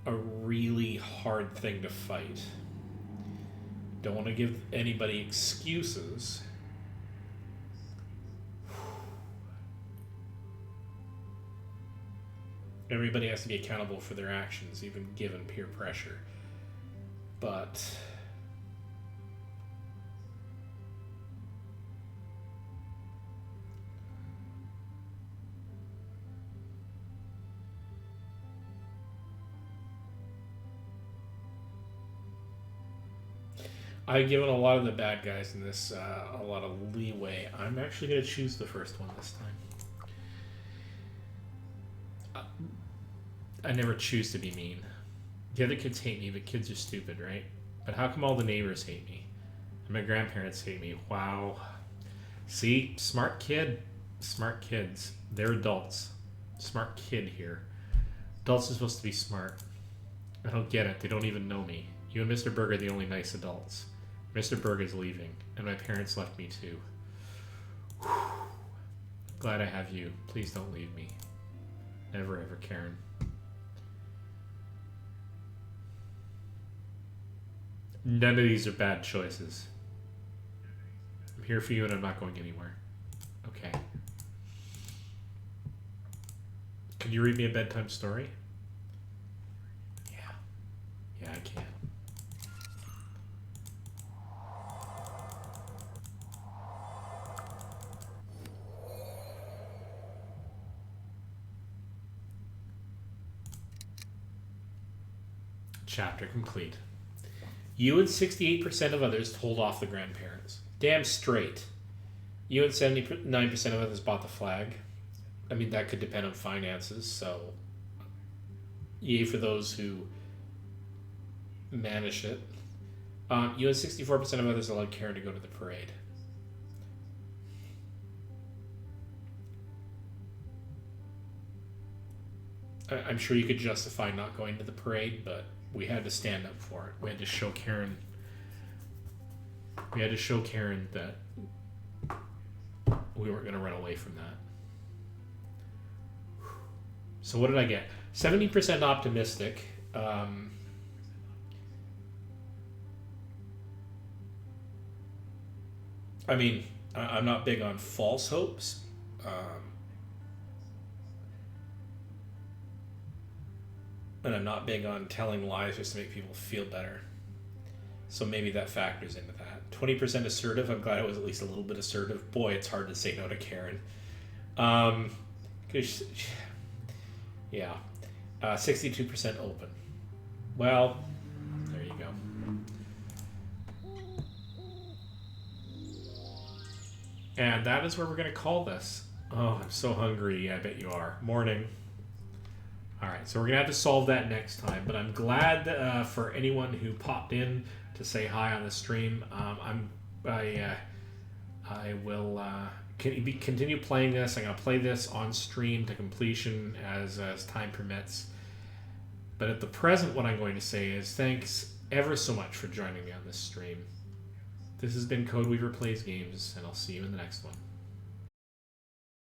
a really hard thing to fight. Don't want to give anybody excuses. Everybody has to be accountable for their actions, even given peer pressure. But I've given a lot of the bad guys in this a lot of leeway. I'm actually going to choose the first one this time. I never choose to be mean. The other kids hate me, but kids are stupid, right? But how come all the neighbors hate me? And my grandparents hate me. Wow. See? Smart kid. Smart kids. They're adults. Smart kid here. Adults are supposed to be smart. I don't get it. They don't even know me. You and Mr. Berg are the only nice adults. Mr. Berg is leaving, and my parents left me too. Whew. Glad I have you. Please don't leave me. Never ever, Karen. None of these are bad choices. I'm here for you and I'm not going anywhere. Okay. Can you read me a bedtime story? Yeah. Yeah, I can. Chapter complete. You and 68% of others told off the grandparents. Damn straight. You and 79% of others bought the flag. I mean, that could depend on finances, so yay for those who manage it. You and 64% of others allowed Karen to go to the parade. I'm sure you could justify not going to the parade, but we had to stand up for it. We had to show Karen. We had to show Karen that we weren't going to run away from that. So what did I get? 70% optimistic. I mean, I'm not big on false hopes. And I'm not big on telling lies just to make people feel better. So maybe that factors into that. 20% assertive. I'm glad it was at least a little bit assertive. Boy, it's hard to say no to Karen. Yeah. 62% open. Well, there you go. And that is where we're going to call this. Oh, I'm so hungry. I bet you are. Morning. All right, so we're going to have to solve that next time. But I'm glad for anyone who popped in to say hi on the stream. I will continue playing this. I'm going to play this on stream to completion as time permits. But at the present, what I'm going to say is thanks ever so much for joining me on this stream. This has been Code Weaver Plays Games, and I'll see you in the next one.